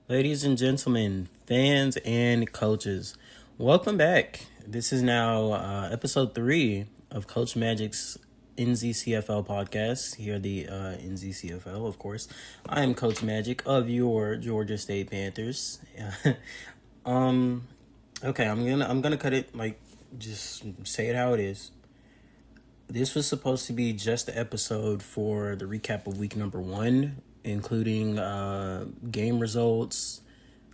Ladies and gentlemen, fans and coaches, welcome back. This is now episode 3 of Coach Magic's NZCFL podcast. Here, the NZCFL, of course. I am Coach Magic of your Georgia State Panthers. um, okay, I'm gonna cut it like just say it how it is. This was supposed to be just the episode for the recap of week number 1, including game results,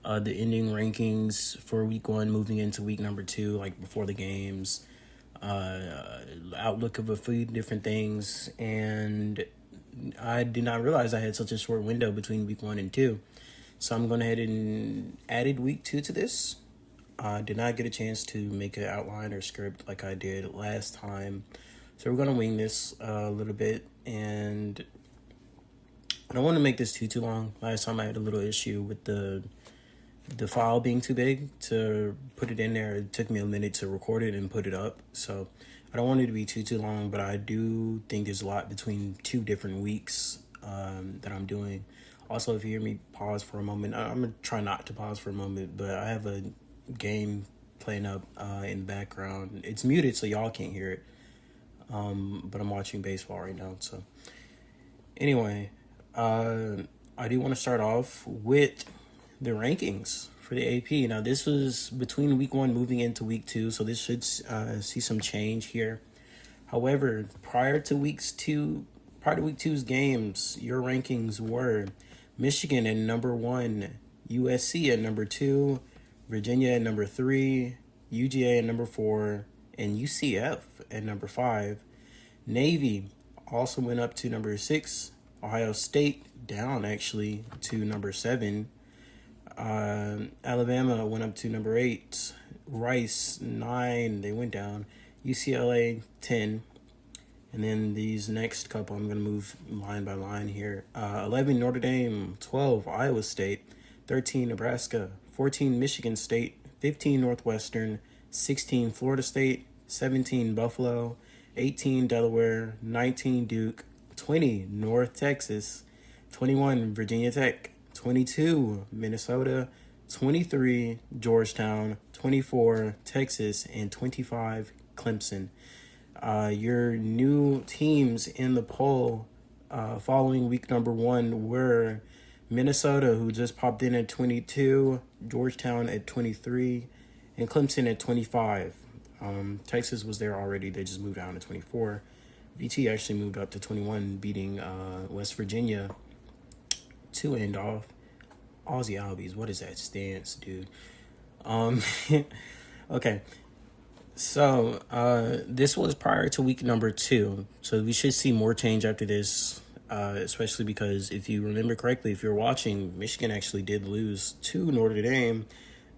the ending rankings for week 1 moving into week number 2, like before the games, outlook of a few different things. And I did not realize I had such a short window between week 1 and 2. So I'm going ahead and added week 2 to this. I did not get a chance to make an outline or script like I did last time. So we're going to wing this a little bit, and I don't want to make this too long. Last time I had a little issue with the file being too big to put it in there. It took me a minute to record it and put it up. So I don't want it to be too long, but I do think there's a lot between 2 different weeks that I'm doing. Also, if you hear me pause for a moment, I'm going to try not to pause for a moment, but I have a game playing up in the background. It's muted, so y'all can't hear it. But I'm watching baseball right now. So anyway, I do want to start off with the rankings for the AP. Now, this was between week 1 moving into week 2, so this should see some change here. However, prior to week 2's games, your rankings were Michigan at number 1, USC at number 2, Virginia at number 3, UGA at number 4, and UCF at number 5. Navy also went up to number 6. Ohio State down actually to number 7. Alabama went up to number 8. Rice 9. They went down. UCLA 10. And then these next couple, I'm going to move line by line here. 11 Notre Dame, 12 Iowa State, 13 Nebraska, 14 Michigan State, 15 Northwestern, 16 Florida State, 17 Buffalo, 18 Delaware, 19 Duke, 20 North Texas, 21 Virginia Tech, 22 Minnesota, 23 Georgetown, 24 Texas, and 25 Clemson. Your new teams in the poll following week number 1 were Minnesota, who just popped in at 22, Georgetown at 23, and Clemson at 25. Texas was there already. They just moved down to 24. VT actually moved up to 21, beating West Virginia to end off. Aussie Albies, what is that stance, dude? Okay. So this was prior to week number 2. So we should see more change after this, especially because if you remember correctly, if you're watching, Michigan actually did lose to Notre Dame.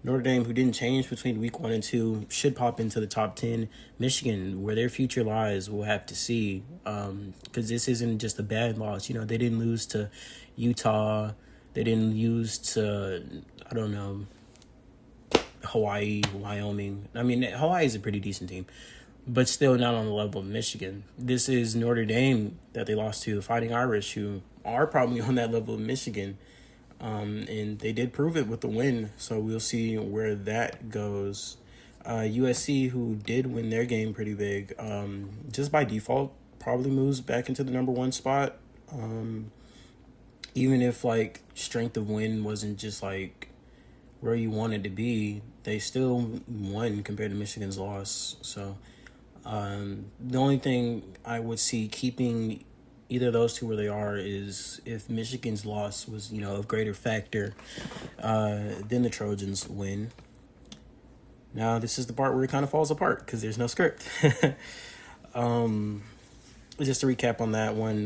Notre Dame, who didn't change between week 1 and 2, should pop into the top 10. Michigan, where their future lies, we'll have to see. Because this isn't just a bad loss. You know, they didn't lose to Utah. They didn't lose to, I don't know, Hawaii, Wyoming. I mean, Hawaii is a pretty decent team, but still not on the level of Michigan. This is Notre Dame that they lost to, the Fighting Irish, who are probably on that level of Michigan. And they did prove it with the win, so we'll see where that goes. USC, who did win their game pretty big, just by default, probably moves back into the number 1 spot. Even if, like, strength of win wasn't just, like, where you wanted to be, they still won compared to Michigan's loss. So the only thing I would see keeping either of those two where they are is if Michigan's loss was, of greater factor, then the Trojans win. Now, this is the part where it kind of falls apart because there's no script. Just to recap on that one,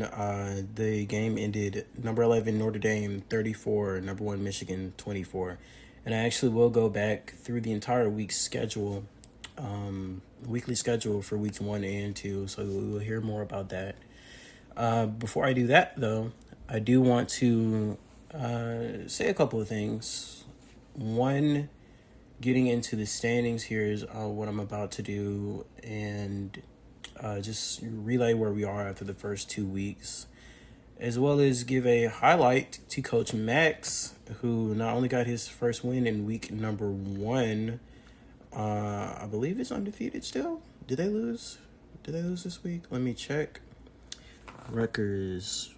the game ended number 11 Notre Dame 34, number 1 Michigan 24. And I actually will go back through the entire week's schedule, weekly schedule for weeks 1 and 2, so we will hear more about that. Before I do that, though, I do want to say a couple of things. One, getting into the standings here is what I'm about to do, and just relay where we are after the first 2 weeks. as well as give a highlight to Coach Max, who not only got his first win in week number 1, I believe it's undefeated still. Did they lose? Did they lose this week? Let me check. Rutgers.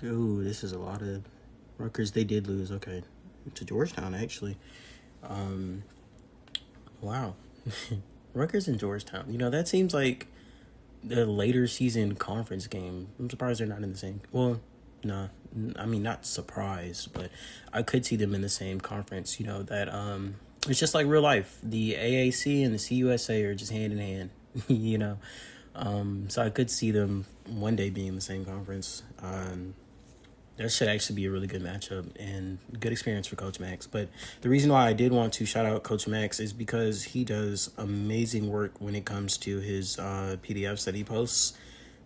Ooh, this is a lot of Rutgers. They did lose. Okay, to Georgetown actually. Wow, Rutgers and Georgetown. That seems like the later season conference game. I'm surprised they're not in the same. Well, nah, I mean not surprised, but I could see them in the same conference. That it's just like real life. The AAC and the CUSA are just hand in hand. So I could see them one day being in the same conference. That should actually be a really good matchup and good experience for Coach Max. But the reason why I did want to shout out Coach Max is because he does amazing work when it comes to his PDFs that he posts,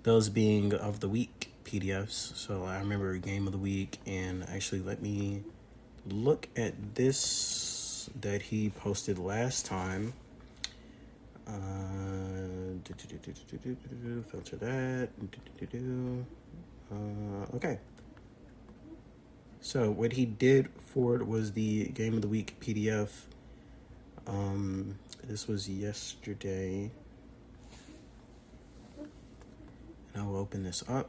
those being of the week PDFs. So I remember game of the week, and actually let me look at this that he posted last time. Filter that. Okay. So what he did for it was the game of the week PDF. This was yesterday. And I will open this up.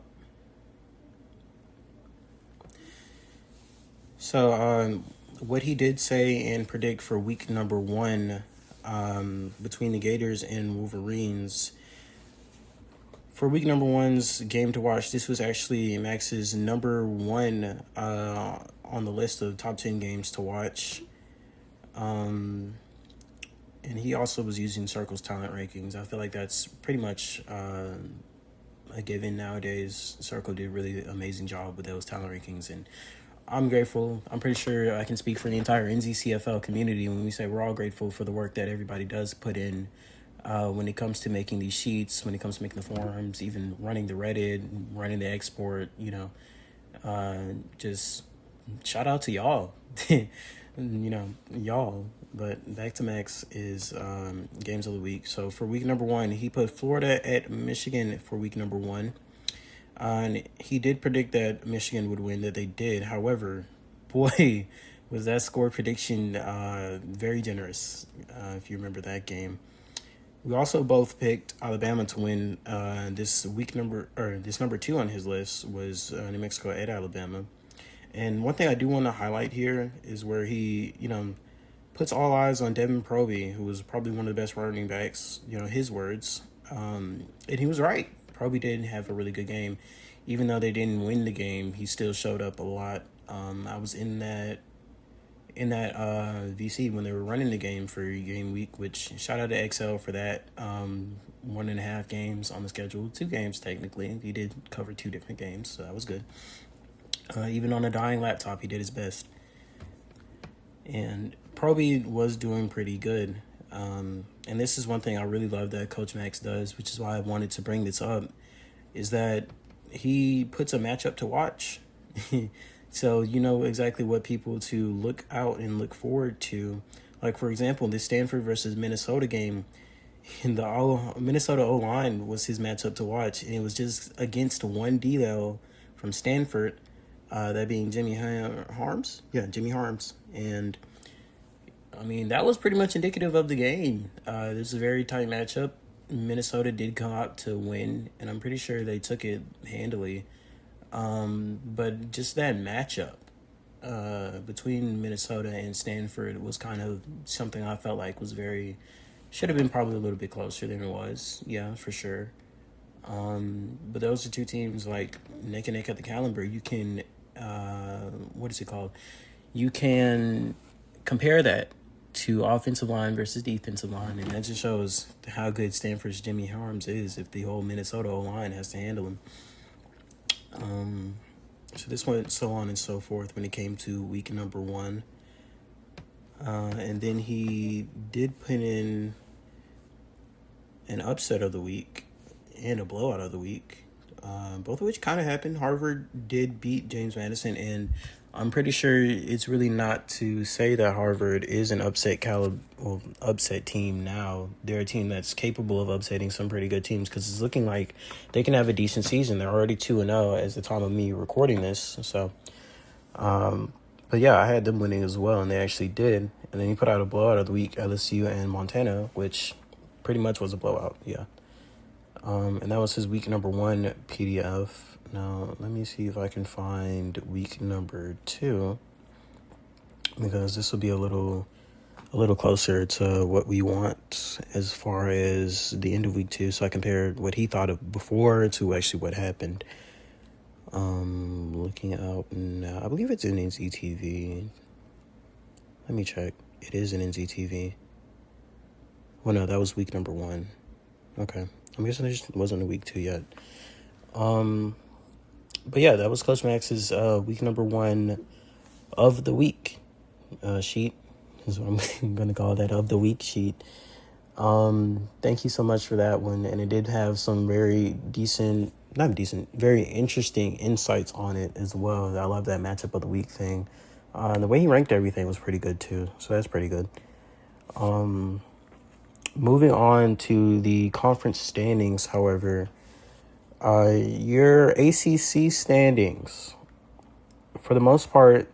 So what he did say and predict for week number 1 between the Gators and Wolverines. For week number 1's game to watch, this was actually Max's number 1 on the list of top 10 games to watch. And he also was using Circle's talent rankings. I feel like that's pretty much a given nowadays. Circle did a really amazing job with those talent rankings, and I'm grateful. I'm pretty sure I can speak for the entire NZCFL community when we say we're all grateful for the work that everybody does put in when it comes to making these sheets, when it comes to making the forums, even running the Reddit, running the export, just shout out to y'all, y'all. But back to Max is games of the week. So for week number 1, he put Florida at Michigan for week number 1. And he did predict that Michigan would win, that they did. However, boy, was that score prediction very generous, if you remember that game. We also both picked Alabama to win. This number 2 on his list was New Mexico at Alabama. And one thing I do want to highlight here is where he, puts all eyes on Devin Proby, who was probably one of the best running backs, his words. And he was right. Proby did have a really good game. Even though they didn't win the game, he still showed up a lot. I was in that VC when they were running the game for game week, which shout out to XL for that. 1.5 games on the schedule, 2 games technically. He did cover 2 different games, so that was good. Even on a dying laptop, he did his best. And Proby was doing pretty good. And this is one thing I really love that Coach Max does, which is why I wanted to bring this up, is that he puts a matchup to watch. So you know exactly what people to look out and look forward to. Like, for example, the Stanford versus Minnesota game, in the Minnesota O-line was his matchup to watch. And it was just against one D-L from Stanford, that being Jimmy Harms. Yeah, Jimmy Harms. And, I mean, that was pretty much indicative of the game. This is a very tight matchup. Minnesota did come out to win, and I'm pretty sure they took it handily. But just that matchup between Minnesota and Stanford was kind of something I felt like was should have been probably a little bit closer than it was. Yeah, for sure. But those are 2 teams like neck and neck at the caliber. You can, what is it called? You can compare that to offensive line versus defensive line, and that just shows how good Stanford's Jimmy Harms is if the whole Minnesota O-line has to handle him. So this went so on and so forth when it came to week number 1. And then he did put in an upset of the week and a blowout of the week, both of which kind of happened. Harvard did beat James Madison, and I'm pretty sure it's really not to say that Harvard is an upset team now. They're a team that's capable of upsetting some pretty good teams because it's looking like they can have a decent season. They're already 2-0 as the time of me recording this. So, but yeah, I had them winning as well, and they actually did. And then you put out a blowout of the week, LSU and Montana, which pretty much was a blowout. Yeah. And that was his week number 1 PDF. Now, let me see if I can find week number 2, because this will be a little closer to what we want as far as the end of week 2. So I compared what he thought of before to actually what happened. Looking out now, I believe it's in NZTV. Let me check. It is in NZTV. Well, no, that was week number 1. Okay. I'm guessing it just wasn't a week 2 yet. But yeah, that was Coach Max's week number 1 of the week sheet. Is what I'm going to call that, of the week sheet. Thank you so much for that one. And it did have some very very interesting insights on it as well. I love that matchup of the week thing. And the way he ranked everything was pretty good too. So that's pretty good. Moving on to the conference standings, however, your ACC standings, for the most part,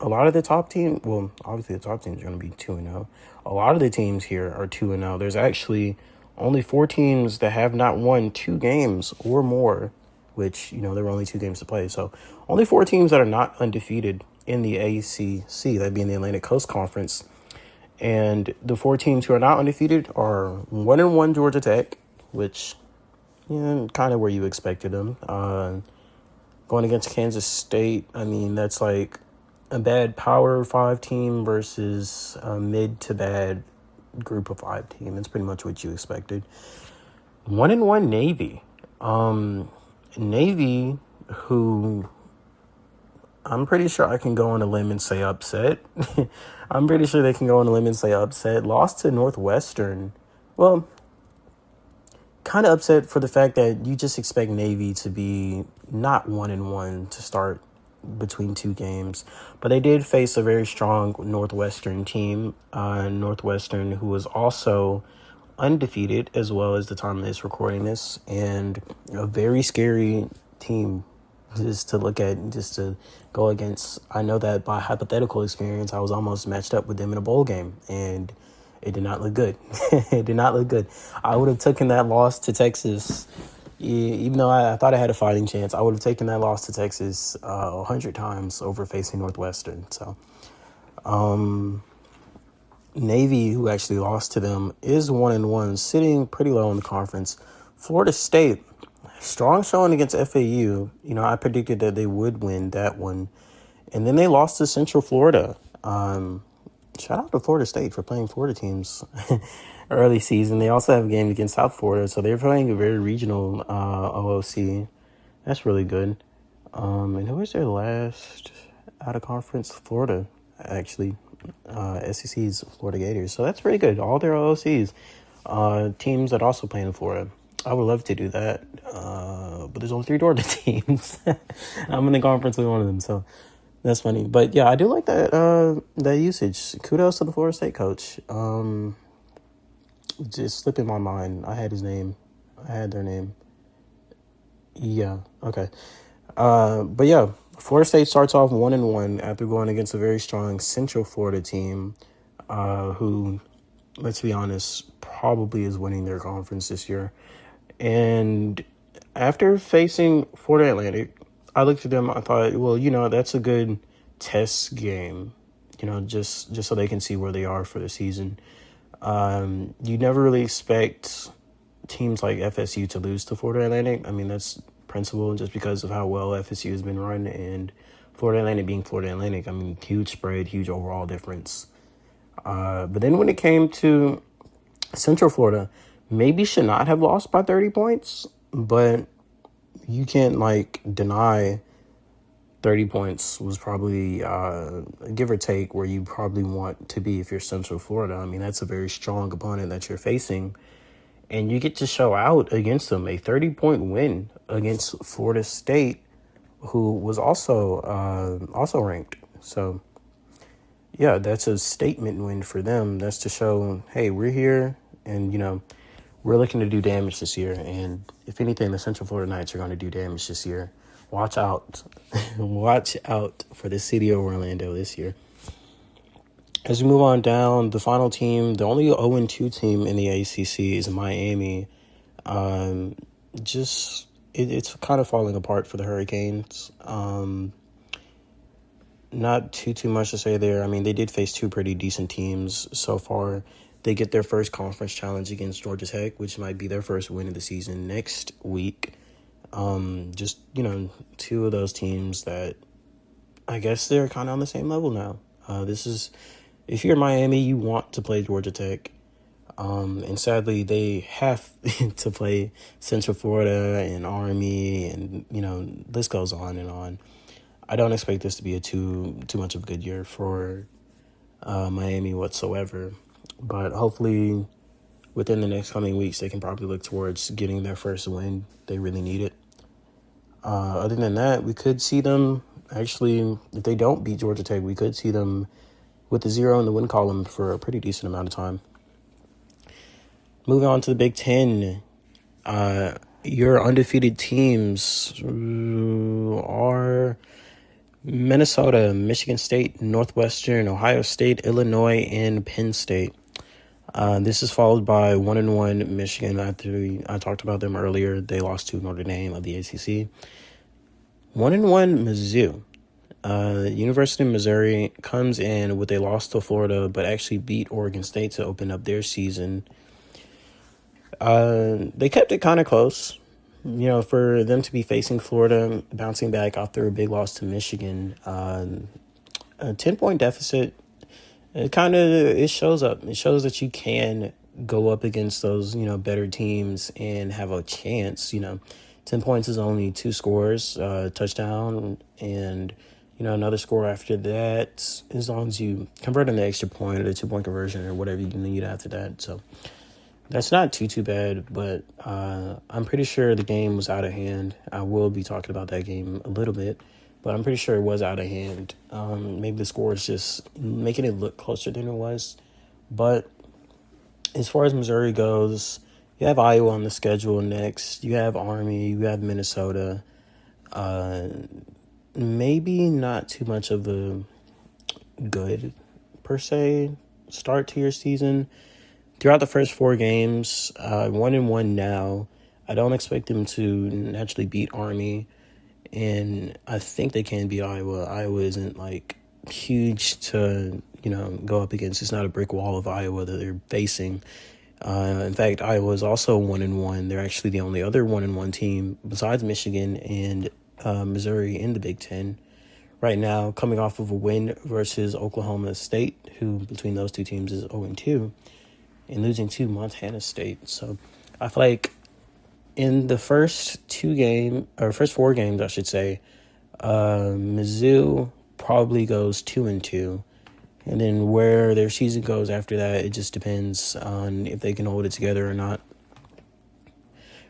a lot of the top team, well, obviously the top teams are going to be 2-0. A lot of the teams here are 2-0. There's actually only 4 teams that have not won 2 games or more, which, there were only 2 games to play. So only 4 teams that are not undefeated in the ACC, that being the Atlantic Coast Conference. And the 4 teams who are not undefeated are 1-1 Georgia Tech, which, kind of where you expected them. Going against Kansas State, that's like a bad Power 5 team versus a mid to bad Group of 5 team. That's pretty much what you expected. 1-1 Navy. Navy, who I'm pretty sure I can go on a limb and say upset. I'm pretty sure they can go on a limb and say upset. Lost to Northwestern. Well, kind of upset for the fact that you just expect Navy to be not 1-1 to start between 2 games. But they did face a very strong Northwestern team. Northwestern, who was also undefeated as well as the time of this recording this, and a very scary team just to look at, just to go against. I know that by hypothetical experience, I was almost matched up with them in a bowl game, and it did not look good. It did not look good. I would have taken that loss to Texas, even though I thought I had a fighting chance. I would have taken that loss to Texas 100 times over facing Northwestern. So, Navy, who actually lost to them, is 1-1, sitting pretty low in the conference. Florida State, strong showing against FAU. I predicted that they would win that one. And then they lost to Central Florida. Shout out to Florida State for playing Florida teams early season. They also have a game against South Florida, so they're playing a very regional OOC. That's really good. And who was their last out of conference? Florida, actually. SEC's Florida Gators. So that's pretty good. All their OOCs, teams that also play in Florida. I would love to do that, but there's only 3 Georgia teams. I'm in the conference with one of them, so that's funny. But yeah, I do like that usage. Kudos to the Florida State coach. Just slipped in my mind. I had his name. I had their name. Yeah. Okay. But yeah, Florida State starts off 1-1 after going against a very strong Central Florida team, who, let's be honest, probably is winning their conference this year. And after facing Florida Atlantic, I looked at them, I thought, well, that's a good test game, just so they can see where they are for the season. You never really expect teams like FSU to lose to Florida Atlantic. That's principle just because of how well FSU has been run, and Florida Atlantic being Florida Atlantic, huge spread, huge overall difference. But then when it came to Central Florida, maybe should not have lost by 30 points, but you can't deny 30 points was probably give or take where you probably want to be if you're Central Florida. That's a very strong opponent that you're facing, and you get to show out against them. A 30-point win against Florida State who was also ranked. So yeah, that's a statement win for them. That's to show, hey, we're here, and we're looking to do damage this year. And if anything, the Central Florida Knights are going to do damage this year. Watch out, watch out for the city of Orlando this year. As we move on down, the final team, the only 0-2 team in the ACC is Miami. It's kind of falling apart for the Hurricanes. Not too much to say there. I mean, they did face two pretty decent teams so far. They get their first conference challenge against Georgia Tech, which might be their first win of the season next week. Two of those teams that I guess they're kind of on the same level now. If you're Miami, you want to play Georgia Tech. And sadly, they have to play Central Florida and Army, and this goes on and on. I don't expect this to be a too much of a good year for Miami whatsoever, but hopefully within the next coming weeks they can probably look towards getting their first win. They really need it. Other than that, we could see them actually, if they don't beat Georgia Tech, we could see them with the 0 in the win column for a pretty decent amount of time. Moving on to the Big Ten, your undefeated teams are Minnesota, Michigan State, Northwestern, Ohio State, Illinois, and Penn State. This is followed by 1-1 Michigan. I talked about them earlier. They lost to Notre Dame of the ACC. 1-1 Mizzou. University of Missouri comes in with a loss to Florida, but actually beat Oregon State to open up their season. They kept it kind of close. For them to be facing Florida, bouncing back after a big loss to Michigan, a 10-point deficit, it shows up. It shows that you can go up against those, better teams and have a chance. 10 points is only 2 scores, touchdown, and, another score after that, as long as you convert an extra point or the 2-point conversion or whatever you need after that. So that's not too bad, but I'm pretty sure the game was out of hand. I will be talking about that game a little bit, but I'm pretty sure it was out of hand. Maybe the score is just making it look closer than it was. But as far as Missouri goes, you have Iowa on the schedule next. You have Army. You have Minnesota. Maybe not too much of a good, per se, start to your season. Throughout the first 4 games, 1-1 now. I don't expect them to naturally beat Army, and I think they can beat Iowa. Iowa isn't huge to go up against. It's not a brick wall of Iowa that they're facing. In fact, Iowa is also 1-1. They're actually the only other 1-1 team besides Michigan and Missouri in the Big Ten right now, coming off of a win versus Oklahoma State, who between those two teams is 0-2. And losing to Montana State. So I feel like in the first 4 games, I should say, Mizzou probably goes 2-2. And then where their season goes after that, it just depends on if they can hold it together or not.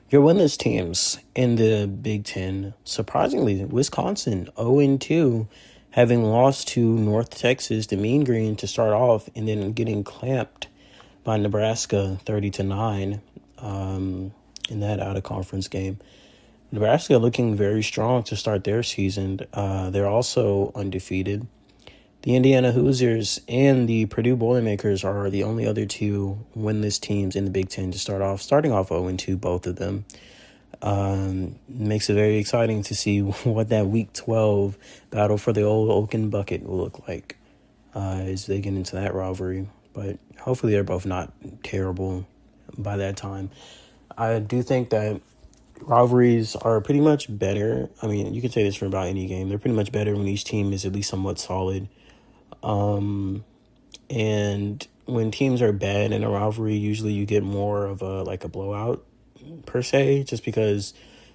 Your winless teams in the Big Ten, surprisingly, Wisconsin 0-2, having lost to North Texas, the Mean Green, to start off, and then getting clamped by Nebraska 30-9 in that out-of-conference game. Nebraska looking very strong to start their season. They're also undefeated. The Indiana Hoosiers and the Purdue Boilermakers are the only other 2 winless teams in the Big Ten to starting off 0-2, both of them. Makes it very exciting to see what that Week 12 battle for the old Oaken Bucket will look like as they get into that rivalry. But hopefully they're both not terrible by that time. I do think that rivalries are pretty much better. I mean, you can say this for about any game. They're pretty much better when each team is at least somewhat solid. And when teams are bad in a rivalry, usually you get more of a blowout, per se, just because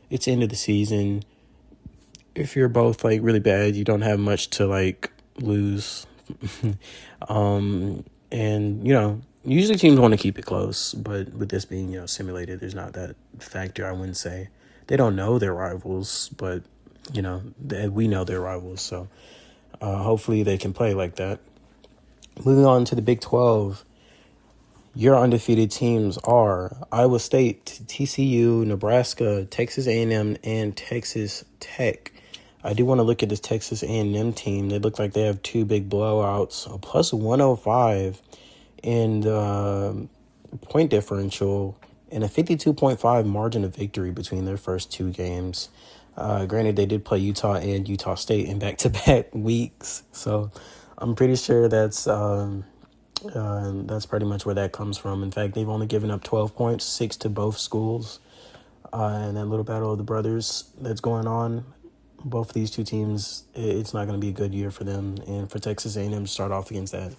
it's end of the season. If you're both really bad, you don't have much to lose. And, usually teams want to keep it close, but with this being, simulated, there's not that factor, I wouldn't say. They don't know they're rivals, but we know they're rivals. So hopefully they can play like that. Moving on to the Big 12, your undefeated teams are Iowa State, TCU, Nebraska, Texas A&M, and Texas Tech. I do want to look at this Texas A&M team. They look like they have two big blowouts, a plus 105 in the point differential, and a 52.5 margin of victory between their first two games. Granted, they did play Utah and Utah State in back-to-back weeks, so I'm pretty sure that's pretty much where that comes from. In fact, they've only given up 12 points, 6 to both schools. And that little battle of the brothers that's going on, both of these two teams, it's not going to be a good year for them. And for Texas A&M to start off against that,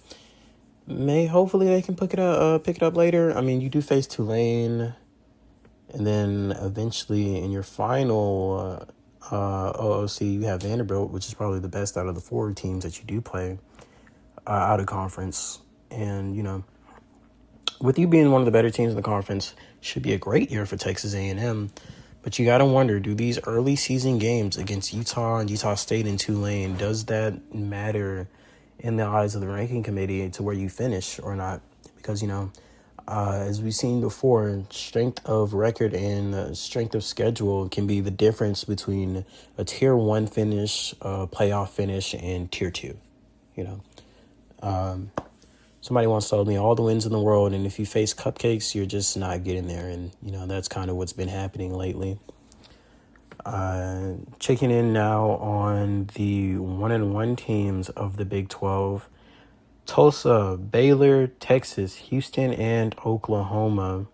hopefully they can pick it up later. I mean, you do face Tulane, and then eventually in your final OOC, you have Vanderbilt, which is probably the best out of the four teams that you do play out of conference. And, with you being one of the better teams in the conference, should be a great year for Texas A&M. But you got to wonder, do these early season games against Utah and Utah State and Tulane, does that matter in the eyes of the ranking committee to where you finish or not? Because, as we've seen before, strength of record and strength of schedule can be the difference between a Tier 1 finish, playoff finish, and Tier 2, Somebody once told me all the wins in the world, and if you face cupcakes, you're just not getting there. And, that's kind of what's been happening lately. Checking in now on the 1-1 teams of the Big 12. Tulsa, Baylor, Texas, Houston, and Oklahoma.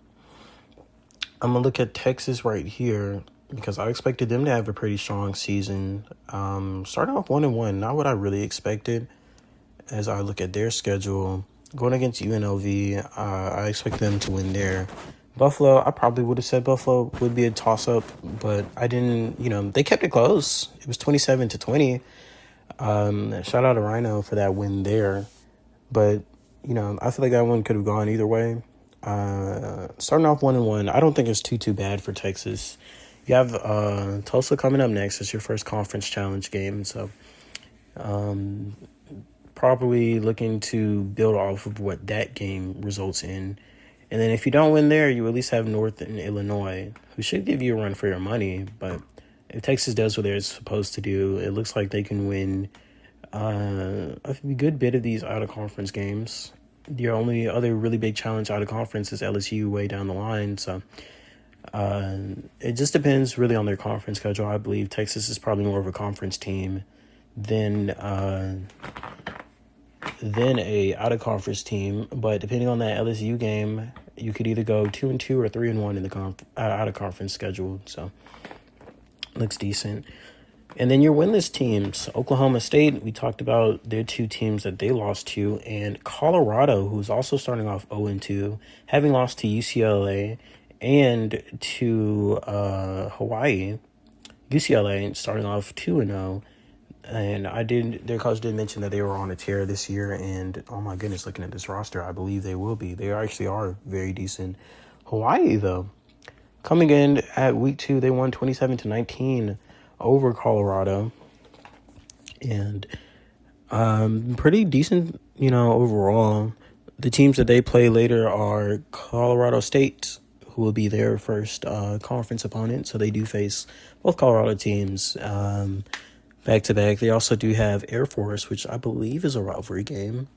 I'm going to look at Texas right here because I expected them to have a pretty strong season. Starting off 1-1, not what I really expected as I look at their schedule. Going against UNLV, I expect them to win there. Buffalo, I probably would have said Buffalo would be a toss-up, but I didn't, they kept it close. It was 27-20. Shout out to Rhino for that win there. But, I feel like that one could have gone either way. Starting off 1-1, I don't think it's too bad for Texas. You have Tulsa coming up next. It's your first conference challenge game, so probably looking to build off of what that game results in. And then if you don't win there, you at least have Northern Illinois, who should give you a run for your money. But if Texas does what they're supposed to do, it looks like they can win a good bit of these out-of-conference games. Your only other really big challenge out-of-conference is LSU way down the line. So it just depends really on their conference schedule. I believe Texas is probably more of a conference team than a out-of-conference team. But depending on that LSU game, you could either go 2-2 or 3-1 in the out-of-conference schedule. So looks decent. And then your winless teams, Oklahoma State, we talked about their two teams that they lost to, and Colorado, who's also starting off 0-2, having lost to UCLA and to Hawaii. UCLA starting off 2-0. And their coach did mention that they were on a tear this year, and oh my goodness, looking at this roster, I believe they will be. They actually are very decent. Hawaii, though, coming in at week 2, they won 27-19 over Colorado, and pretty decent, overall. The teams that they play later are Colorado State, who will be their first conference opponent, so they do face both Colorado teams back-to-back. They also do have Air Force, which I believe is a rivalry game.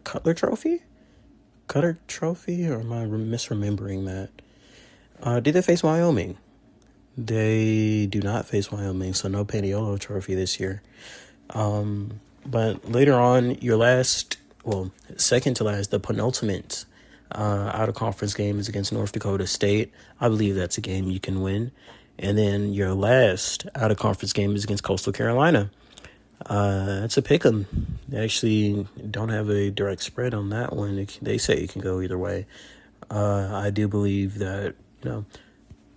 Cutler Trophy, or am I misremembering that? Did they face Wyoming? They do not face Wyoming, so no Paniolo Trophy this year. But later on, second to last, the penultimate out-of-conference game is against North Dakota State. I believe that's a game you can win. And then your last out-of-conference game is against Coastal Carolina. That's a pick 'em. They actually don't have a direct spread on that one. They say it can go either way. I do believe that,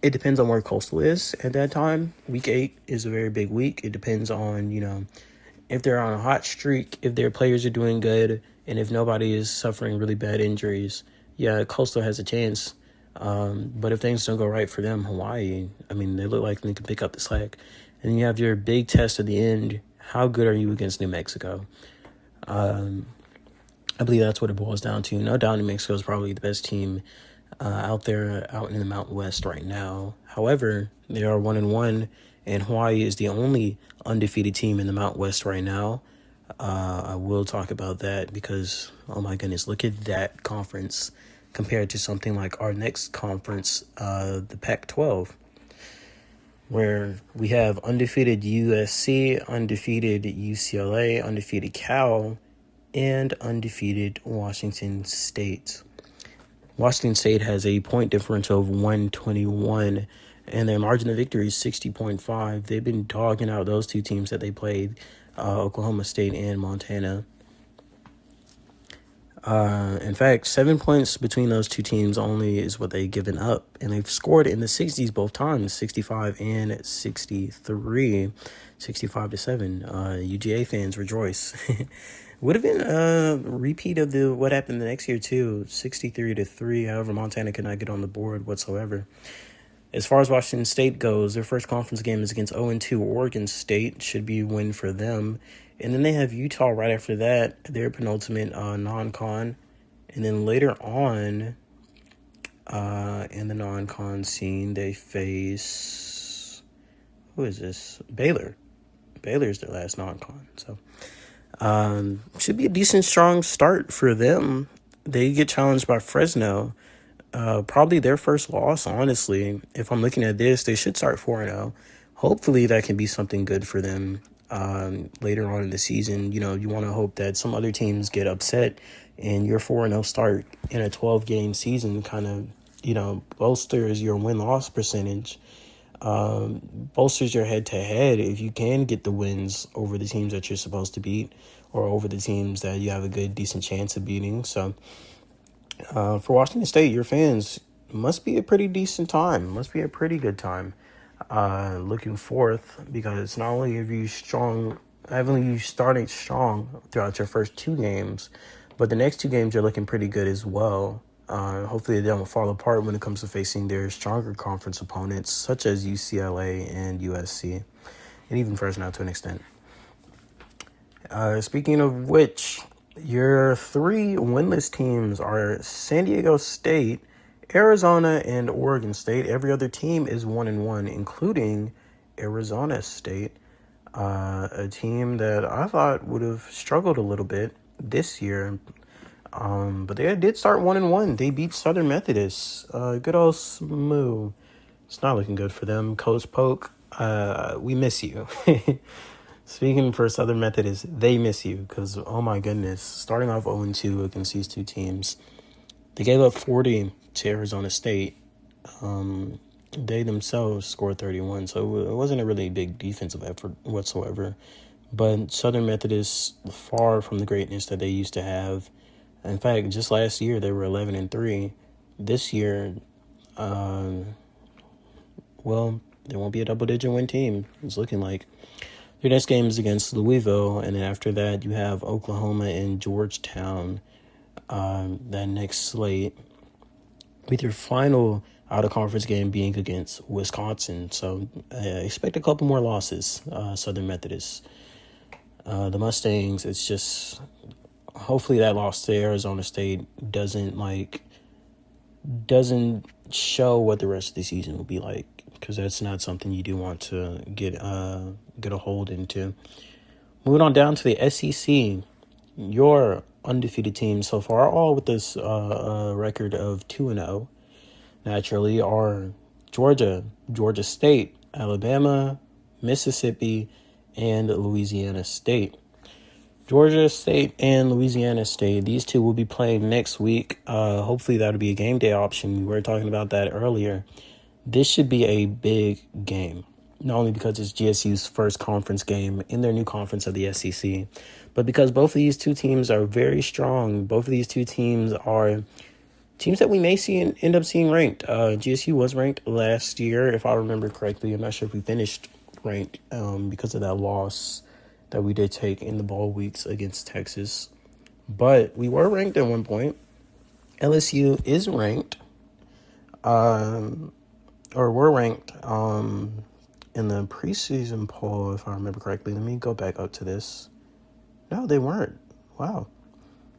it depends on where Coastal is at that time. Week 8 is a very big week. It depends on, if they're on a hot streak, if their players are doing good, and if nobody is suffering really bad injuries. Yeah, Coastal has a chance. But if things don't go right for them, Hawaii, they look like they can pick up the slack. And you have your big test at the end. How good are you against New Mexico? I believe that's what it boils down to. No doubt New Mexico is probably the best team out there, out in the Mountain West right now. However, they are 1-1, and Hawaii is the only undefeated team in the Mountain West right now. I will talk about that because, oh my goodness, look at that conference compared to something like our next conference, the Pac-12, where we have undefeated USC, undefeated UCLA, undefeated Cal, and undefeated Washington State. Washington State has a point differential of 121, and their margin of victory is 60.5. They've been dogging out those two teams that they played, Oklahoma State and Montana. In fact, 7 points between those two teams only is what they've given up, and they've scored in the 60s both times, 65 and 63, 65-7. UGA fans rejoice. Would have been a repeat of what happened the next year too, 63-3. However, Montana could not get on the board whatsoever. As far as Washington State goes, their first conference game is against 0-2 Oregon State. Should be a win for them. And then they have Utah right after that, their penultimate non-con. And then later on, in the non-con scene, they face, who is this? Baylor. Baylor's their last non-con. So should be a decent, strong start for them. They get challenged by Fresno. Probably their first loss, honestly. If I'm looking at this, they should start 4-0. Hopefully that can be something good for them later on in the season. You know, you want to hope that some other teams get upset and your 4-0 start in a 12-game season kind of, you know, bolsters your win-loss percentage, bolsters your head-to-head if you can get the wins over the teams that you're supposed to beat or over the teams that you have a good, decent chance of beating. So for Washington State, your fans must be a pretty decent time, must be a pretty good time looking forth, because not only have you started strong throughout your first two games, but the next two games you're looking pretty good as well. Hopefully they don't fall apart when it comes to facing their stronger conference opponents, such as UCLA and USC, and even Fresno to an extent. Speaking of which, your three winless teams are San Diego State, Arizona, and Oregon State. Every other team is 1-1, including Arizona State, a team that I thought would have struggled a little bit this year. But they did start 1-1. They beat Southern Methodist. Good old Smoo. It's not looking good for them. Coach Polk, we miss you. Speaking for Southern Methodist, they miss you because, oh my goodness, starting off 0-2 against these two teams. They gave up 40 to Arizona State. They themselves scored 31, so it wasn't a really big defensive effort whatsoever. But Southern Methodist, far from the greatness that they used to have. In fact, just last year, they were 11-3. This year, they won't be a double-digit win team. It's looking like. Your next game is against Louisville, and then after that, you have Oklahoma and Georgetown, that next slate, with your final out-of-conference game being against Wisconsin. So expect a couple more losses, Southern Methodist. The Mustangs, it's just, hopefully that loss to Arizona State doesn't show what the rest of the season will be like, because that's not something you do want to get a hold into. Moving on down to the SEC, your undefeated teams so far, all with this record of 2-0, naturally, are Georgia, Georgia State, Alabama, Mississippi, and Louisiana State. Georgia State and Louisiana State, these two will be playing next week. Hopefully that'll be a game day option. We were talking about that earlier. This should be a big game, not only because it's GSU's first conference game in their new conference of the SEC, but because both of these two teams are very strong. Both of these two teams are teams that we may see and end up seeing ranked. GSU was ranked last year, if I remember correctly. I'm not sure if we finished ranked because of that loss that we did take in the ball weeks against Texas. But we were ranked at one point. LSU is ranked. Or were ranked in the preseason poll, if I remember correctly. Let me go back up to this. No, they weren't. Wow.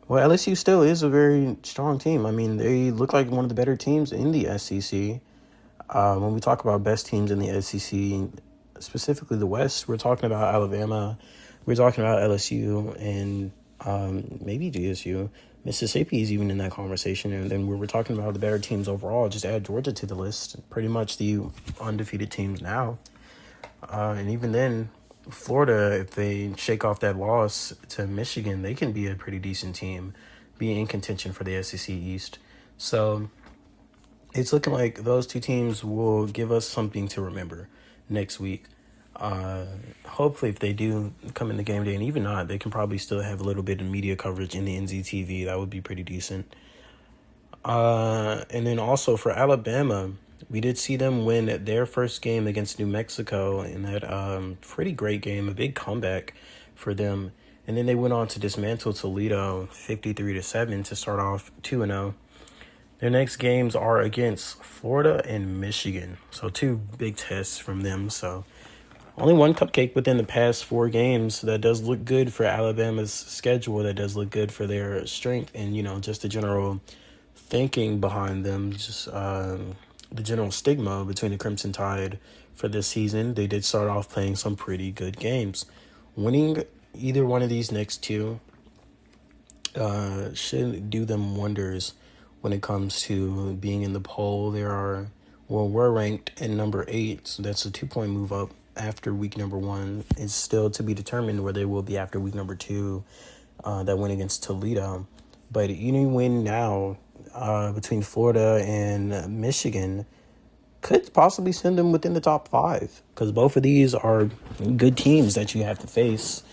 Well, LSU still is a very strong team. I mean, they look like one of the better teams in the SEC. When we talk about best teams in the SEC, specifically the West, we're talking about Alabama, we're talking about LSU, and maybe GSU. Mississippi is even in that conversation. And then we're talking about the better teams overall. Just add Georgia to the list. Pretty much the undefeated teams now. And even then, Florida, if they shake off that loss to Michigan, they can be a pretty decent team, be in contention for the SEC East. So it's looking like those two teams will give us something to remember next week. Hopefully, if they do come in the game day, and even not, they can probably still have a little bit of media coverage in the NZTV. That would be pretty decent. And then also for Alabama, we did see them win their first game against New Mexico in that pretty great game, a big comeback for them. And then they went on to dismantle Toledo 53-7 to start off 2-0. Their next games are against Florida and Michigan. So two big tests from them. So only one cupcake within the past 4 games. That does look good for Alabama's schedule. That does look good for their strength and, just the general thinking behind them. Just the general stigma between the Crimson Tide for this season. They did start off playing some pretty good games. Winning either one of these next two should do them wonders when it comes to being in the poll. We're ranked at number 8, so that's a 2-point move up after week number 1. It's still to be determined where they will be after week number 2, that win against Toledo. But any win now between Florida and Michigan could possibly send them within the top 5, because both of these are good teams that you have to face.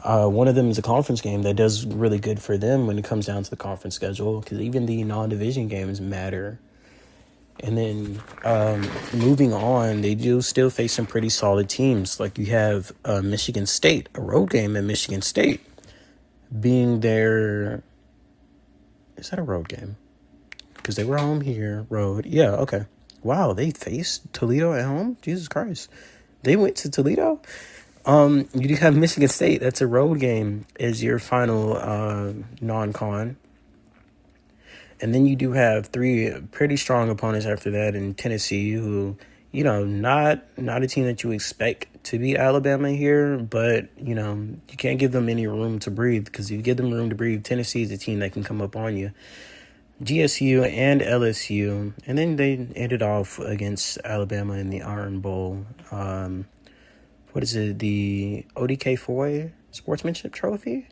One of them is a conference game that does really good for them when it comes down to the conference schedule, because even the non-division games matter. And then moving on, they do still face some pretty solid teams. Like you have Michigan State, a road game at Michigan State being their... Is that a road game? Because they were home here, road. Yeah, okay. Wow, they faced Toledo at home? Jesus Christ. They went to Toledo? You do have Michigan State. That's a road game as your final non-con. And then you do have 3 pretty strong opponents after that in Tennessee, who, not a team that you expect to beat Alabama here, but, you can't give them any room to breathe, because if you give them room to breathe, Tennessee is a team that can come up on you. GSU and LSU, and then they ended off against Alabama in the Iron Bowl. What is it? The ODK Foy Sportsmanship Trophy?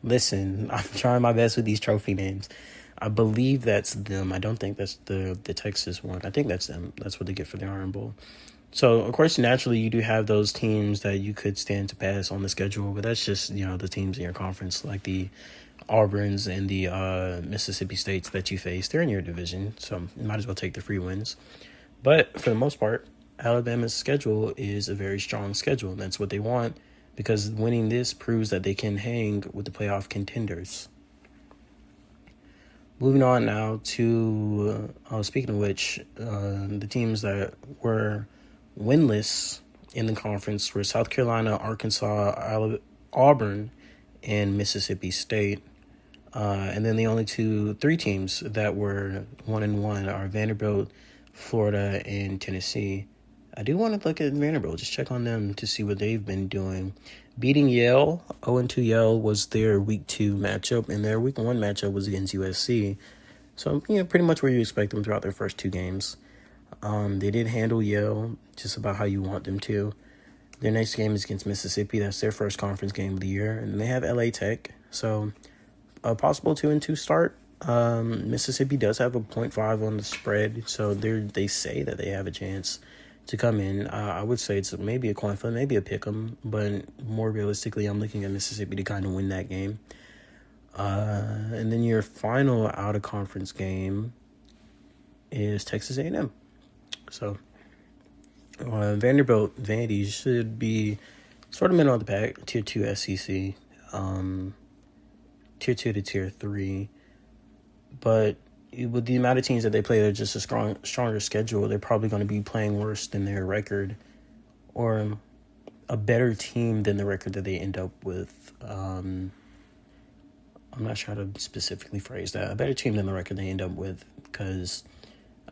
Listen, I'm trying my best with these trophy names. I believe that's them. I don't think that's the Texas one. I think that's them. That's what they get for the Iron Bowl. So, of course, naturally, you do have those teams that you could stand to pass on the schedule, but that's just, the teams in your conference, like the Auburns and the Mississippi States that you face. They're in your division, so you might as well take the free wins. But for the most part, Alabama's schedule is a very strong schedule, and that's what they want, because winning this proves that they can hang with the playoff contenders. Moving on now to, speaking of which, the teams that were winless in the conference were South Carolina, Arkansas, Auburn, and Mississippi State. And then the only 3 teams that were 1-1 are Vanderbilt, Florida, and Tennessee. I do want to look at Vanderbilt, just check on them to see what they've been doing. Beating Yale, 0-2 Yale was their week 2 matchup, and their week 1 matchup was against USC. So, pretty much where you expect them throughout their first 2 games. They did handle Yale just about how you want them to. Their next game is against Mississippi. That's their first conference game of the year. And they have LA Tech. So, a possible 2-2 start. Mississippi does have a 0.5 on the spread. So, they say that they have a chance to come in. I would say it's maybe a coin flip, maybe a pick 'em. But more realistically, I'm looking at Mississippi to kind of win that game. And then your final out-of-conference game is Texas A&M. So, Vanderbilt, Vandy should be sort of middle of the pack, Tier 2 SEC, Tier 2 to Tier 3. But with the amount of teams that they play, they're just a stronger schedule. They're probably going to be playing worse than their record, or a better team than the record that they end up with. I'm not sure how to specifically phrase that. A better team than the record they end up with, because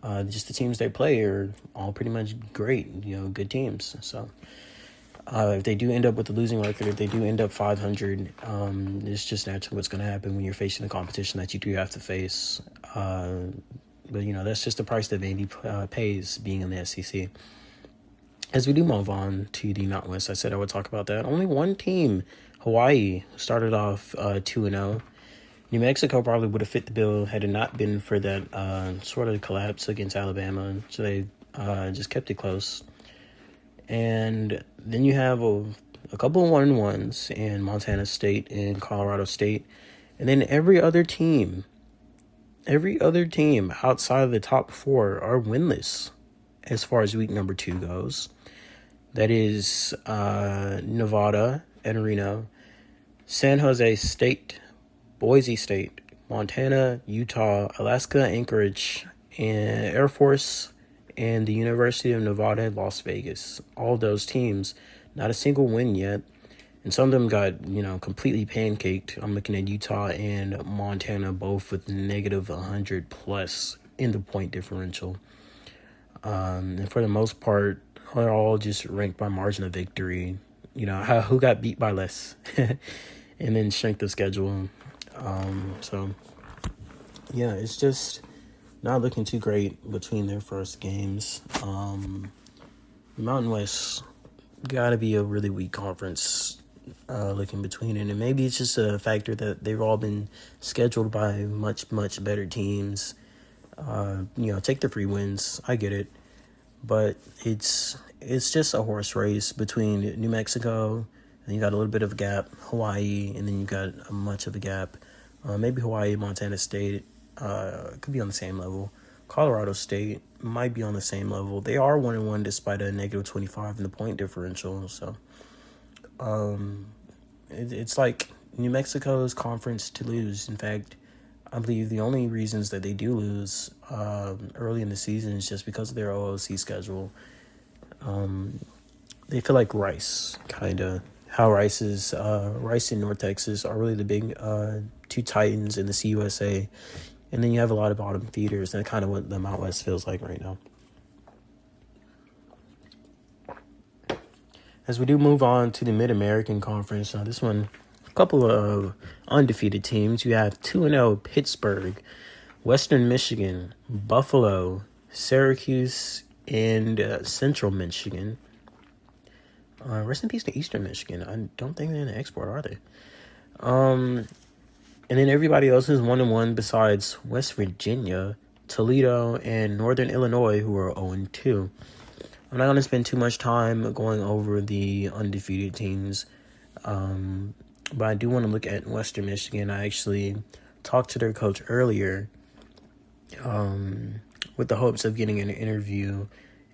just the teams they play are all pretty much great, good teams. So if they do end up with a losing record, if they do end up 500, it's just naturally what's going to happen when you're facing the competition that you do have to face. But, that's just the price that Vandy pays being in the SEC. As we do move on to the Mountain West, I said I would talk about that. Only one team, Hawaii, started off 2-0. New Mexico probably would have fit the bill had it not been for that sort of collapse against Alabama. So they just kept it close. And then you have a couple of 1-1s in Montana State and Colorado State. And then every other team outside of the top four are winless as far as week number 2 goes. That is Nevada and Reno, San Jose State, Boise State, Montana, Utah, Alaska, Anchorage, and Air Force, and the University of Nevada, Las Vegas. All those teams, not a single win yet. And some of them got, completely pancaked. I'm looking at Utah and Montana, both with negative 100 plus in the point differential. And for the most part, they're all just ranked by margin of victory. Who got beat by less. And then strength of schedule. It's just not looking too great between their first games. The Mountain West got to be a really weak conference looking between it. And maybe it's just a factor that they've all been scheduled by much, much better teams. Take the free wins. I get it. But it's just a horse race between New Mexico, and you got a little bit of a gap, Hawaii, and then you got much of a gap. Maybe Hawaii, Montana State could be on the same level. Colorado State might be on the same level. They are 1-1 despite a negative 25 in the point differential. So it's like New Mexico's conference to lose. In fact, I believe the only reasons that they do lose early in the season is just because of their OOC schedule. They feel like Rice, kind of. How Rice and North Texas are really the big two titans in the CUSA. And then you have a lot of bottom feeders, and kind of what the Mountain West feels like right now. As we do move on to the Mid-American Conference, this one, a couple of undefeated teams. You have 2-0 Pittsburgh, Western Michigan, Buffalo, Syracuse, and Central Michigan. Rest in peace to Eastern Michigan. I don't think they're in the export, are they? And then everybody else is 1-1 besides West Virginia, Toledo, and Northern Illinois, who are 0-2. I'm not going to spend too much time going over the undefeated teams, but I do want to look at Western Michigan. I actually talked to their coach earlier with the hopes of getting an interview.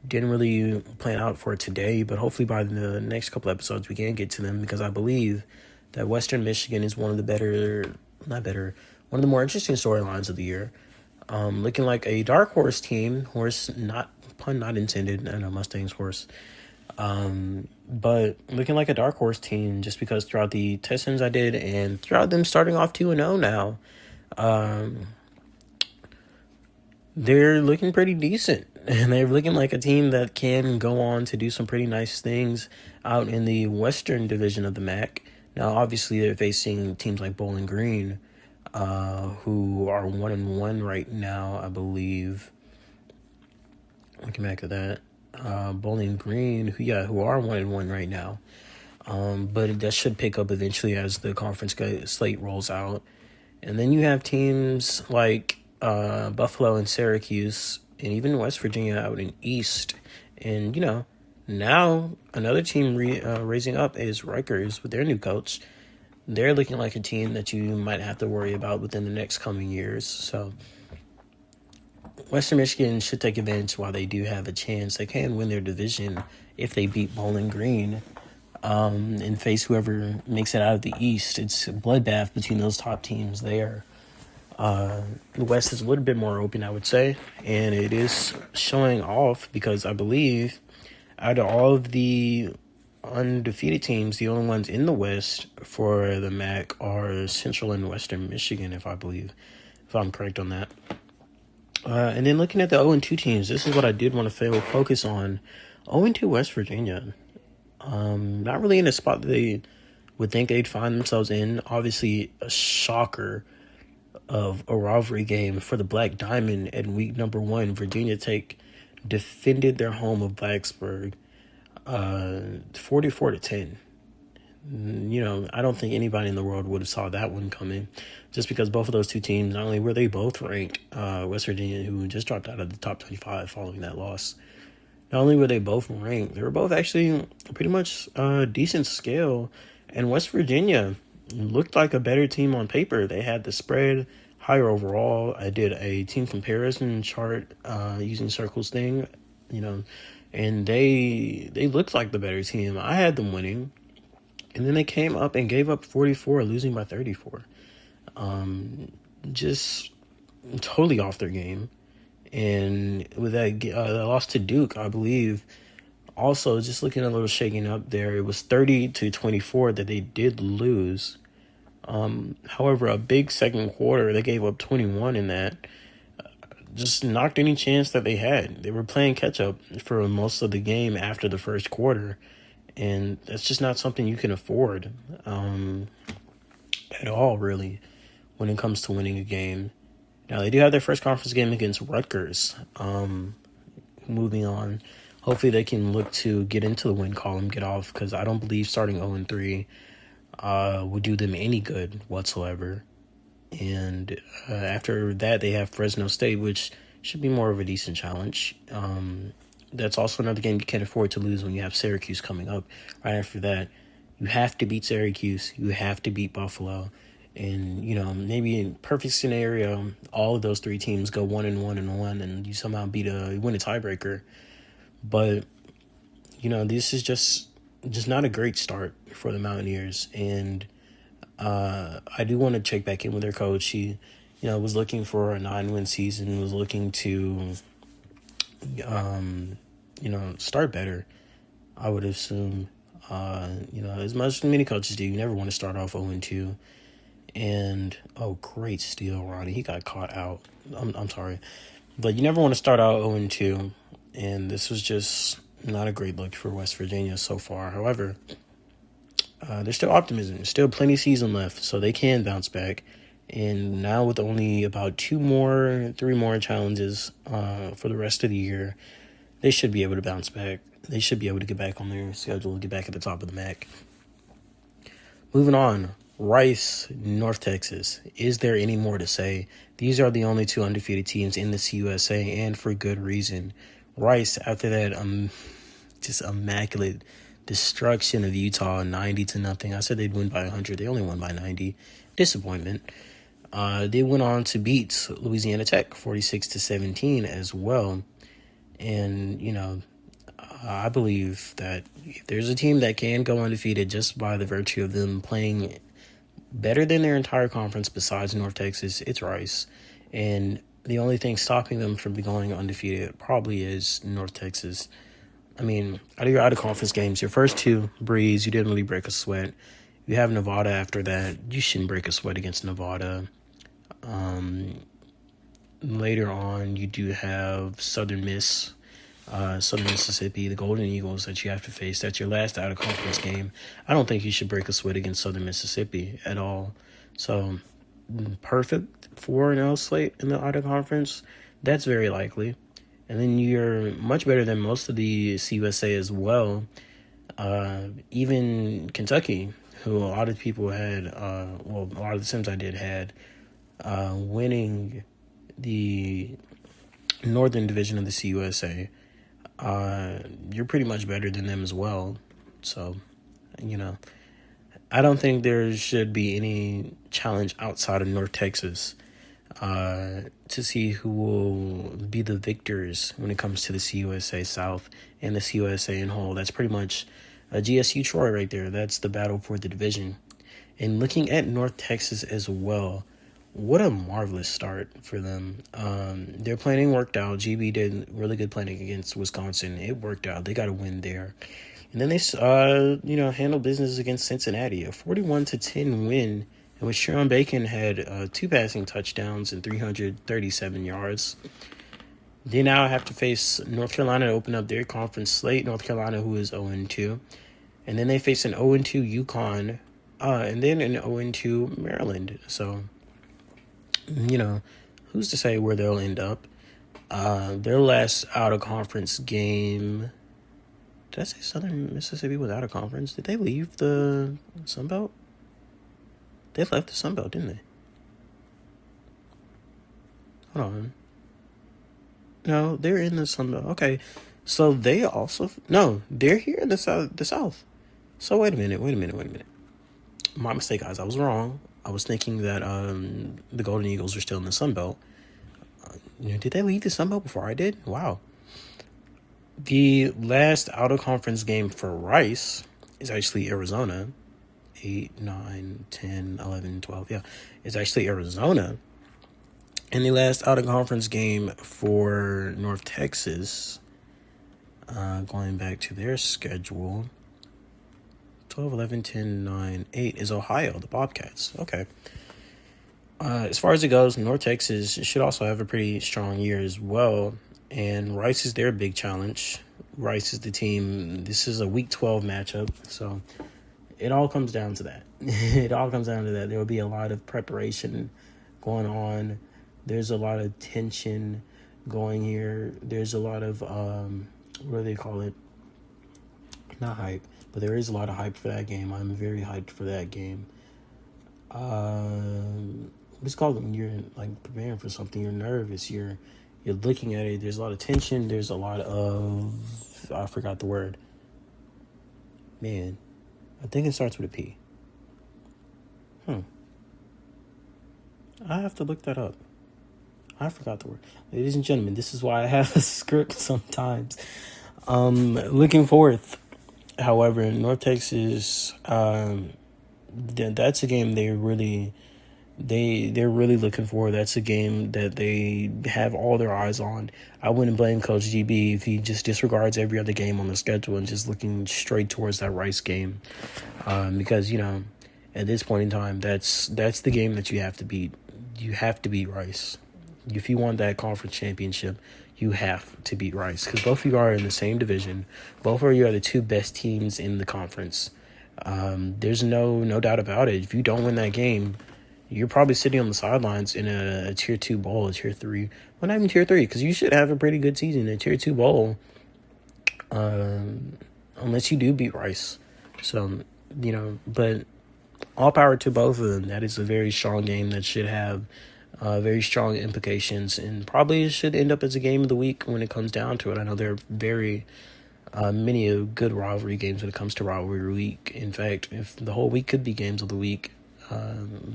Didn't really plan out for today, but hopefully by the next couple episodes we can get to them, because I believe that Western Michigan is one of the one of the more interesting storylines of the year. Looking like a dark horse team, pun not intended, I know Mustang's horse. But looking like a dark horse team just because throughout the testings I did and throughout them starting off 2-0 now, they're looking pretty decent. And they're looking like a team that can go on to do some pretty nice things out in the Western Division of the MAC. Now, obviously, they're facing teams like Bowling Green, who are 1-1 right now, I believe. Looking back at that. Bowling Green, who are 1-1 right now. But that should pick up eventually as the conference slate rolls out. And then you have teams like Buffalo and Syracuse, and even West Virginia out in East. And, now another team raising up is Rikers with their new coach. They're looking like a team that you might have to worry about within the next coming years. So Western Michigan should take advantage while they do have a chance. They can win their division if they beat Bowling Green and face whoever makes it out of the East. It's a bloodbath between those top teams there. The West is a little bit more open, I would say, and it is showing off because I believe out of all of the undefeated teams, the only ones in the West for the MAC are Central and Western Michigan, if I'm correct on that. And then looking at the 0-2 teams, this is what I did want to focus on. 0-2 West Virginia. Not really in a spot that they would think they'd find themselves in. Obviously, a shocker of a rivalry game for the Black Diamond at week number 1. Virginia Tech defended their home of Blacksburg 44-10. I don't think anybody in the world would have saw that one coming, just because both of those two teams, not only were they both ranked, West Virginia, who just dropped out of the top 25 following that loss, not only were they both ranked, they were both actually pretty much decent scale, and West Virginia looked like a better team on paper. They had the spread higher overall. I did a team comparison chart using Circle's thing, and they looked like the better team. I had them winning, and then they came up and gave up 44, losing by 34. Just totally off their game. And with that loss to Duke, I believe, also just looking a little shaking up there, it was 30-24 that they did lose. However, a big second quarter, they gave up 21 in that. Just knocked any chance that they had. They were playing catch up for most of the game after the first quarter, and that's just not something you can afford at all, really, when it comes to winning a game. Now, they do have their first conference game against Rutgers. Moving on, hopefully they can look to get into the win column, get off, because I don't believe starting 0-3 would do them any good whatsoever. And after that, they have Fresno State, which should be more of a decent challenge. That's also another game you can't afford to lose when you have Syracuse coming up. Right after that, you have to beat Syracuse. You have to beat Buffalo. And, maybe in perfect scenario, all of those three teams go 1-1, and you somehow win a tiebreaker. But, this is just not a great start for the Mountaineers. And I do want to check back in with their coach. He, was looking for a 9-win season, was looking to, start better, I would assume. As much as many coaches do, you never want to start off 0-2. And, great steal, Ronnie. He got caught out. I'm sorry. But you never want to start out 0-2. And this was just not a great look for West Virginia so far. However, there's still optimism. There's still plenty of season left, so they can bounce back. And now with only about 3 more challenges for the rest of the year, they should be able to bounce back. They should be able to get back on their schedule, get back at the top of the MAC. Moving on. Rice, North Texas. Is there any more to say? These are the only 2 undefeated teams in the CUSA, and for good reason. Rice, after that just immaculate destruction of Utah, 90-0. I said they'd win by 100. They only won by 90. Disappointment. They went on to beat Louisiana Tech 46-17 as well. And, I believe that if there's a team that can go undefeated just by the virtue of them playing better than their entire conference besides North Texas, it's Rice. And the only thing stopping them from going undefeated probably is North Texas. I mean, out of your out-of-conference games, your first 2, breeze, you didn't really break a sweat. You have Nevada after that. You shouldn't break a sweat against Nevada. Later on, you do have Southern Mississippi, the Golden Eagles that you have to face. That's your last out-of-conference game. I don't think you should break a sweat against Southern Mississippi at all. So, perfect 4-0 slate in the out-of-conference, that's very likely. And then you're much better than most of the CUSA as well. Even Kentucky, who a lot of people had, a lot of the Sims I did had, winning the Northern Division of the CUSA. You're pretty much better than them as well. So, I don't think there should be any challenge outside of North Texas to see who will be the victors when it comes to the CUSA South and the CUSA in whole. That's pretty much a GSU Troy right there. That's the battle for the division. And looking at North Texas as well, what a marvelous start for them. Their planning worked out. GB did really good planning against Wisconsin. It worked out. They got a win there. And then they, handled business against Cincinnati, a 41-10 win, in which Sharon Bacon had 2 passing touchdowns and 337 yards. They now have to face North Carolina to open up their conference slate. North Carolina, who is 0-2. And then they face an 0-2 UConn, and then an 0-2 Maryland. So, who's to say where they'll end up? Their last out-of-conference game... Did I say Southern Mississippi was out of conference? Did they leave the Sun Belt? They left the Sun Belt, didn't they? Hold on. No, they're in the Sun Belt. Okay. So they also... No, they're here in the South. So wait a minute. My mistake, guys. I was wrong. I was thinking that the Golden Eagles are still in the Sun Belt. Did they leave the Sun Belt before I did? Wow. The last out-of-conference game for Rice is actually Arizona. 8, 9, 10, 11, 12. Yeah, it's actually Arizona. And the last out-of-conference game for North Texas, going back to their schedule, 12, 11, 10, 9, 8 is Ohio, the Bobcats. Okay. As far as it goes, North Texas should also have a pretty strong year as well. And Rice is their big challenge. Rice is the team. This is a Week 12 matchup. So it all comes down to that. There will be a lot of preparation going on. There's a lot of tension going here. There's a lot of, what do they call it? Not hype, but there is a lot of hype for that game. I'm very hyped for that game. It's called when you're like preparing for something. You're nervous. You're looking at it. There's a lot of tension. There's a lot of... I forgot the word. Man. I think it starts with a P. I have to look that up. I forgot the word. Ladies and gentlemen, this is why I have a script sometimes. Looking forth, however, North Texas, that's a game they're really looking for. That's a game that they have all their eyes on. I wouldn't blame Coach GB if he just disregards every other game on the schedule and just looking straight towards that Rice game. Because, at this point in time, that's the game that you have to beat. You have to beat Rice. If you want that conference championship, you have to beat Rice. Because both of you are in the same division. Both of you are the 2 best teams in the conference. There's no doubt about it. If you don't win that game, you're probably sitting on the sidelines in a Tier 2 bowl, a Tier 3. Well, not even Tier 3, because you should have a pretty good season. A Tier 2 bowl, unless you do beat Rice. So, but all power to both of them. That is a very strong game that should have very strong implications and probably should end up as a game of the week when it comes down to it. I know there are very many good rivalry games when it comes to rivalry week. In fact, if the whole week could be games of the week,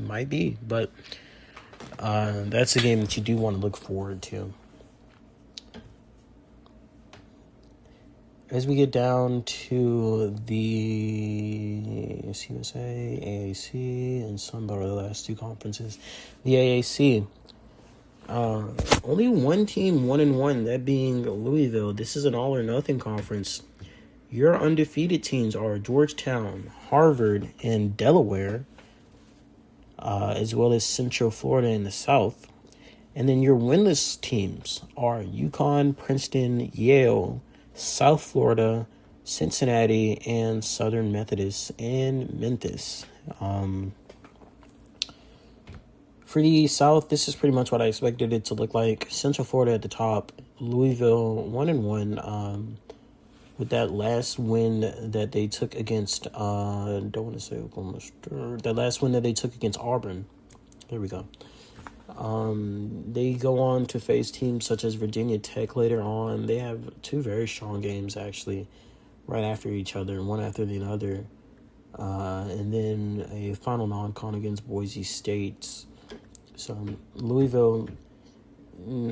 might be, but that's a game that you do want to look forward to. As we get down to the CUSA, AAC, and some of the last 2 conferences, the AAC, only one team 1-1, that being Louisville. This is an all-or-nothing conference. Your undefeated teams are Georgetown, Harvard, and Delaware, as well as Central Florida in the South. And then your winless teams are UConn, Princeton, Yale, South Florida, Cincinnati, and Southern Methodist and Memphis. For the South, this is pretty much what I expected it to look like. Central Florida at the top, Louisville 1-1. With that last win that they took against, don't want to say Oklahoma State, that last win that they took against Auburn. There we go. They go on to face teams such as Virginia Tech later on. They have 2 very strong games, actually, right after each other, one after the other. And then a final non-con against Boise State. So, Louisville,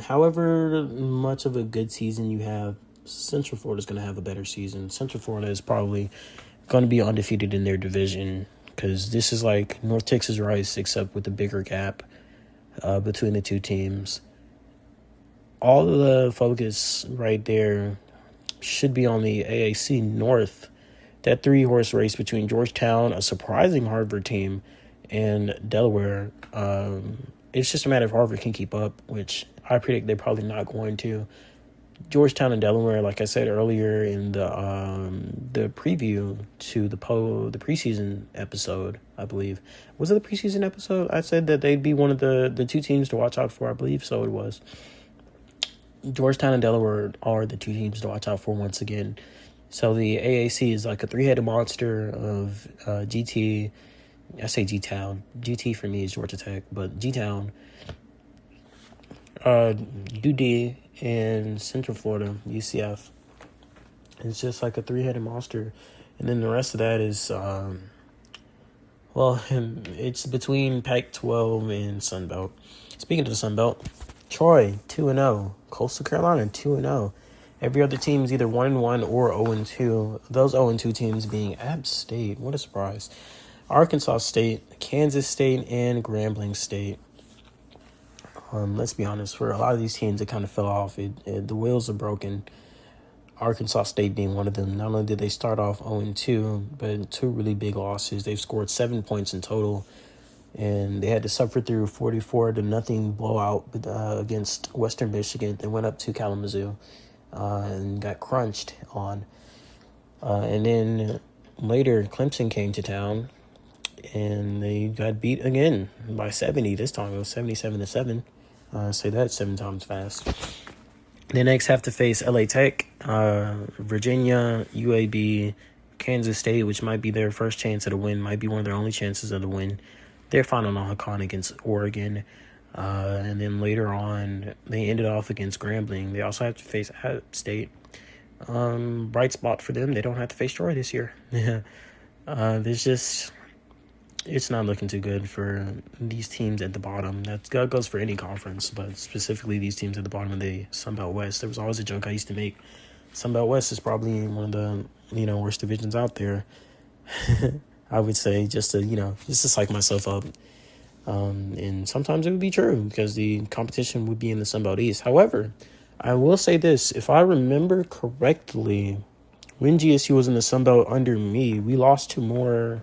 however much of a good season you have, Central Florida is going to have a better season. Central Florida is probably going to be undefeated in their division because this is like North Texas Rice, except with a bigger gap. between the two teams. All of the focus right there should be on the AAC North. That 3-horse race between Georgetown, a surprising Harvard team, and Delaware. It's just a matter if Harvard can keep up, which I predict they're probably not going to. Georgetown and Delaware, like I said earlier in the preview to the preseason episode, I believe. Was it the preseason episode? I said that they'd be one of the two teams to watch out for. I believe so it was. Georgetown and Delaware are the two teams to watch out for once again. So the AAC is like a three-headed monster of GT. I say G-Town. GT for me is Georgia Tech, but G-Town, UD, and Central Florida, UCF. It's just like a three-headed monster. And then the rest of that is, it's between Pac-12 and Sunbelt. Speaking of the Sunbelt, Troy, 2-0. Coastal Carolina, 2-0. Every other team is either 1-1 or 0-2. Those 0-2 teams being App State. What a surprise. Arkansas State, Kansas State, and Grambling State. Let's be honest, for a lot of these teams, it kind of fell off. The wheels are broken. Arkansas State being one of them. Not only did they start off 0-2, but two really big losses. They've scored 7 points in total, and they had to suffer through 44-0 blowout against Western Michigan. They went up to Kalamazoo and got crunched on. And then later, Clemson came to town, and they got beat again by 70. This time it was 77-7. Say that 7 times fast. They next have to face LA Tech, Virginia, UAB, Kansas State, which might be their first chance at a win, might be one of their only chances at a win. Their final non-con against Oregon. And then later on, they ended off against Grambling. They also have to face App State. Bright spot for them. They don't have to face Troy this year. It's not looking too good for these teams at the bottom. That goes for any conference, but specifically these teams at the bottom of the Sunbelt West. There was always a joke I used to make. Sunbelt West is probably one of the worst divisions out there. I would say just to psych myself up. And sometimes it would be true because the competition would be in the Sunbelt East. However, I will say this: if I remember correctly, when GSU was in the Sunbelt under me, we lost to more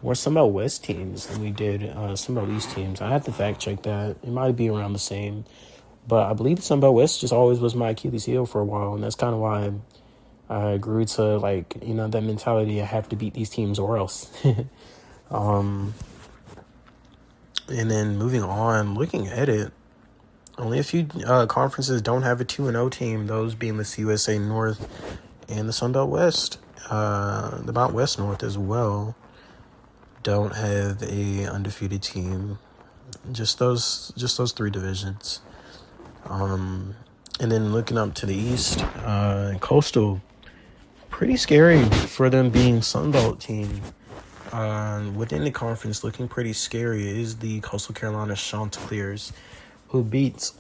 Sunbelt West teams than we did Sunbelt East teams. I have to fact check that. It might be around the same. But I believe Sunbelt West just always was my Achilles heel for a while. And that's kind of why I grew to, that mentality. I have to beat these teams or else. And then moving on, looking at it, only a few conferences don't have a 2-0 team, those being the CUSA North and the Sunbelt West. The Mount West North as well don't have a undefeated team. Just those three divisions. And then looking up to the east, Coastal, pretty scary for them being Sunbelt team. Within the conference, looking pretty scary is the Coastal Carolina Chanticleers, who beat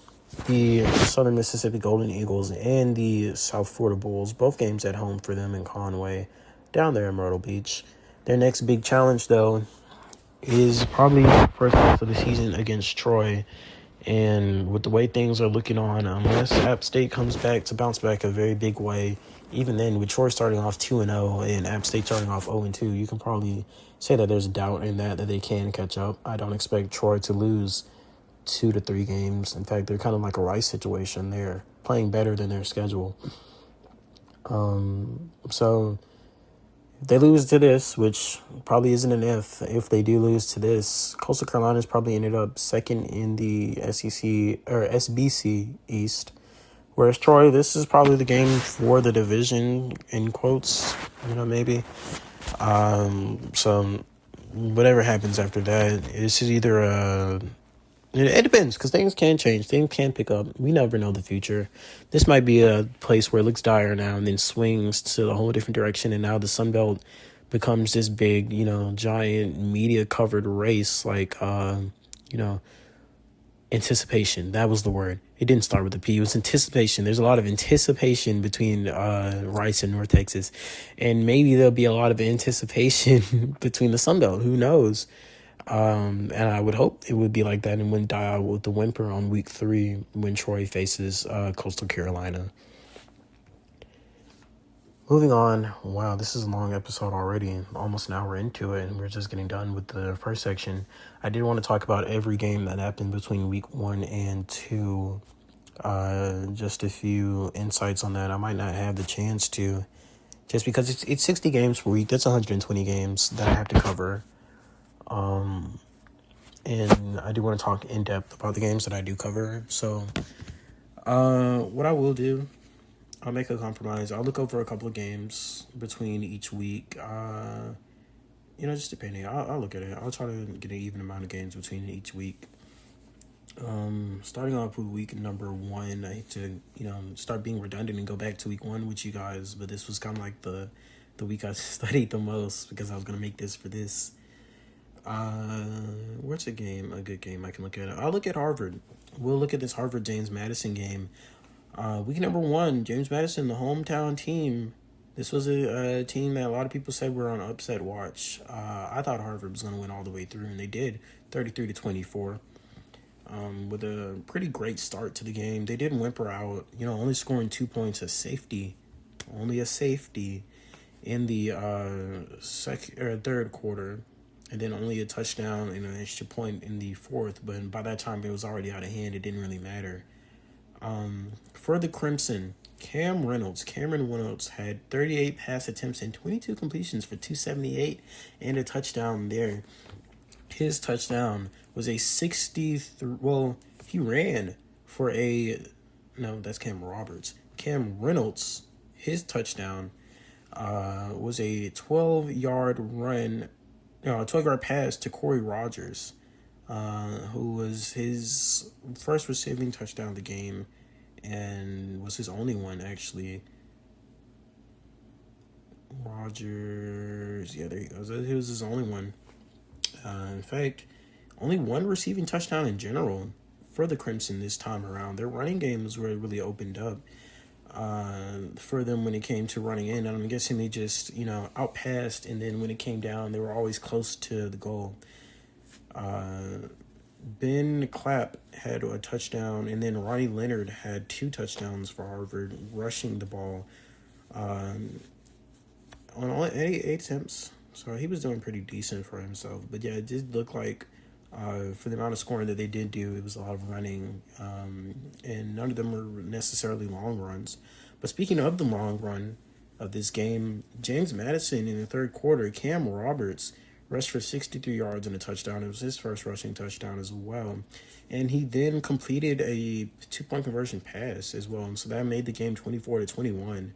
the Southern Mississippi Golden Eagles and the South Florida Bulls, both games at home for them in Conway, down there in Myrtle Beach. Their next big challenge, though, is probably first half of the season against Troy. And with the way things are looking on, unless App State comes back to bounce back a very big way, even then, with Troy starting off 2-0 and App State starting off 0-2, you can probably say that there's a doubt in that they can catch up. I don't expect Troy to lose 2 to 3 games. In fact, they're kind of like a Rice situation. They're playing better than their schedule. So if they lose to this, which probably isn't an if they do lose to this, Coastal Carolina's probably ended up second in the SEC or SBC East. Whereas Troy, this is probably the game for the division, in quotes, maybe. So whatever happens after that, it's either it depends, because things can change. Things can pick up. We never know the future. This might be a place where it looks dire now and then swings to a whole different direction, and now the Sun Belt becomes this big, giant media-covered race, anticipation. That was the word. It didn't start with a P. It was anticipation. There's a lot of anticipation between Rice and North Texas, and maybe there'll be a lot of anticipation between the Sun Belt. Who knows? And I would hope it would be like that and wouldn't die out with the whimper on week 3 when Troy faces Coastal Carolina. Moving on. Wow, this is a long episode already. Almost an hour into it, and we're just getting done with the first section. I did want to talk about every game that happened between week 1 and 2. Just a few insights on that. I might not have the chance to, just because it's 60 games per week. That's 120 games that I have to cover. And I do want to talk in depth about the games that I do cover. So, what I will do, I'll make a compromise. I'll look over a couple of games between each week. Just depending. I'll look at it. I'll try to get an even amount of games between each week. Starting off with week number 1, I hate to, start being redundant and go back to week 1 with you guys, but this was kind of like the week I studied the most because I was going to make this for this. Where's a good game I can look at? I'll look at Harvard. We'll look at this Harvard James Madison game. Week number 1, James Madison, the hometown team. This was a team that a lot of people said were on upset watch. I thought Harvard was going to win all the way through, and they did, 33-24. With a pretty great start to the game. They didn't whimper out, only scoring 2 points, only a safety in the third quarter, and then only a touchdown and an extra point in the fourth. But by that time, it was already out of hand. It didn't really matter. For the Crimson, Cameron Reynolds had 38 pass attempts and 22 completions for 278 and a touchdown there. His touchdown was a 63. Well, he ran for that's Cam Roberts. Cam Reynolds, his touchdown was a 12-yard run, 12-yard pass to Corey Rogers, who was his first receiving touchdown of the game and was his only one, actually. Rogers, yeah, there he goes. He was his only one. In fact, only one receiving touchdown in general for the Crimson this time around. Their running game was where it really opened up for them when it came to running in. I'm guessing they just, outpassed, and then when it came down, they were always close to the goal. Ben Clapp had a touchdown, and then Ronnie Leonard had 2 touchdowns for Harvard, rushing the ball on only 8 attempts. So he was doing pretty decent for himself. But yeah, it did look like for the amount of scoring that they did do, it was a lot of running. And none of them were necessarily long runs. But speaking of the long run of this game, James Madison in the third quarter, Cam Roberts rushed for 63 yards and a touchdown. It was his first rushing touchdown as well. And he then completed a 2-point conversion pass as well. And so that made the game 24-21.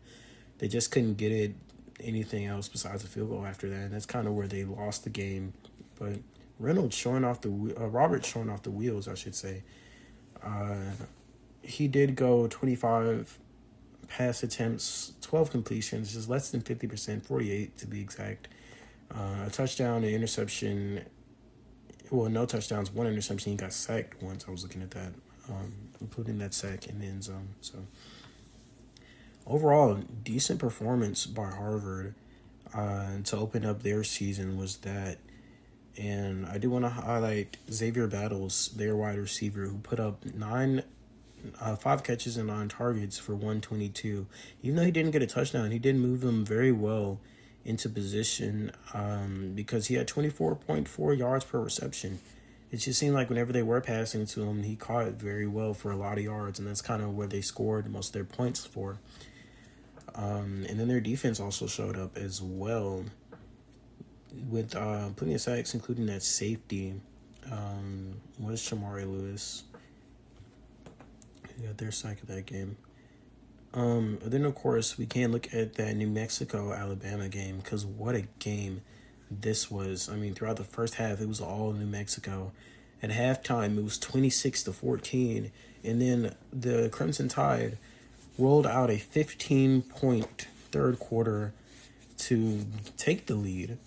They just couldn't get it anything else besides a field goal after that, and that's kind of where they lost the game. But Roberts showing off the wheels, I should say. He did go 25 pass attempts, 12 completions, just less than 50%, 48 to be exact. A touchdown, an interception. Well, no touchdowns, 1 interception. He got sacked once. I was looking at that, including that sack in the end zone. So overall, decent performance by Harvard to open up their season was that. And I do want to highlight Xavier Battles, their wide receiver, who put up 5 catches and 9 targets for 122. Even though he didn't get a touchdown, he did move them very well into position because he had 24.4 yards per reception. It just seemed like whenever they were passing to him, he caught it very well for a lot of yards, and that's kind of where they scored most of their points for. And then their defense also showed up as well with plenty of sacks, including that safety was Shamari Lewis. He got their sack of that game. Then, of course, we can't look at that New Mexico-Alabama game because what a game this was. I mean, throughout the first half, it was all New Mexico. At halftime, it was 26-14, and then the Crimson Tide rolled out a 15-point third quarter to take the lead.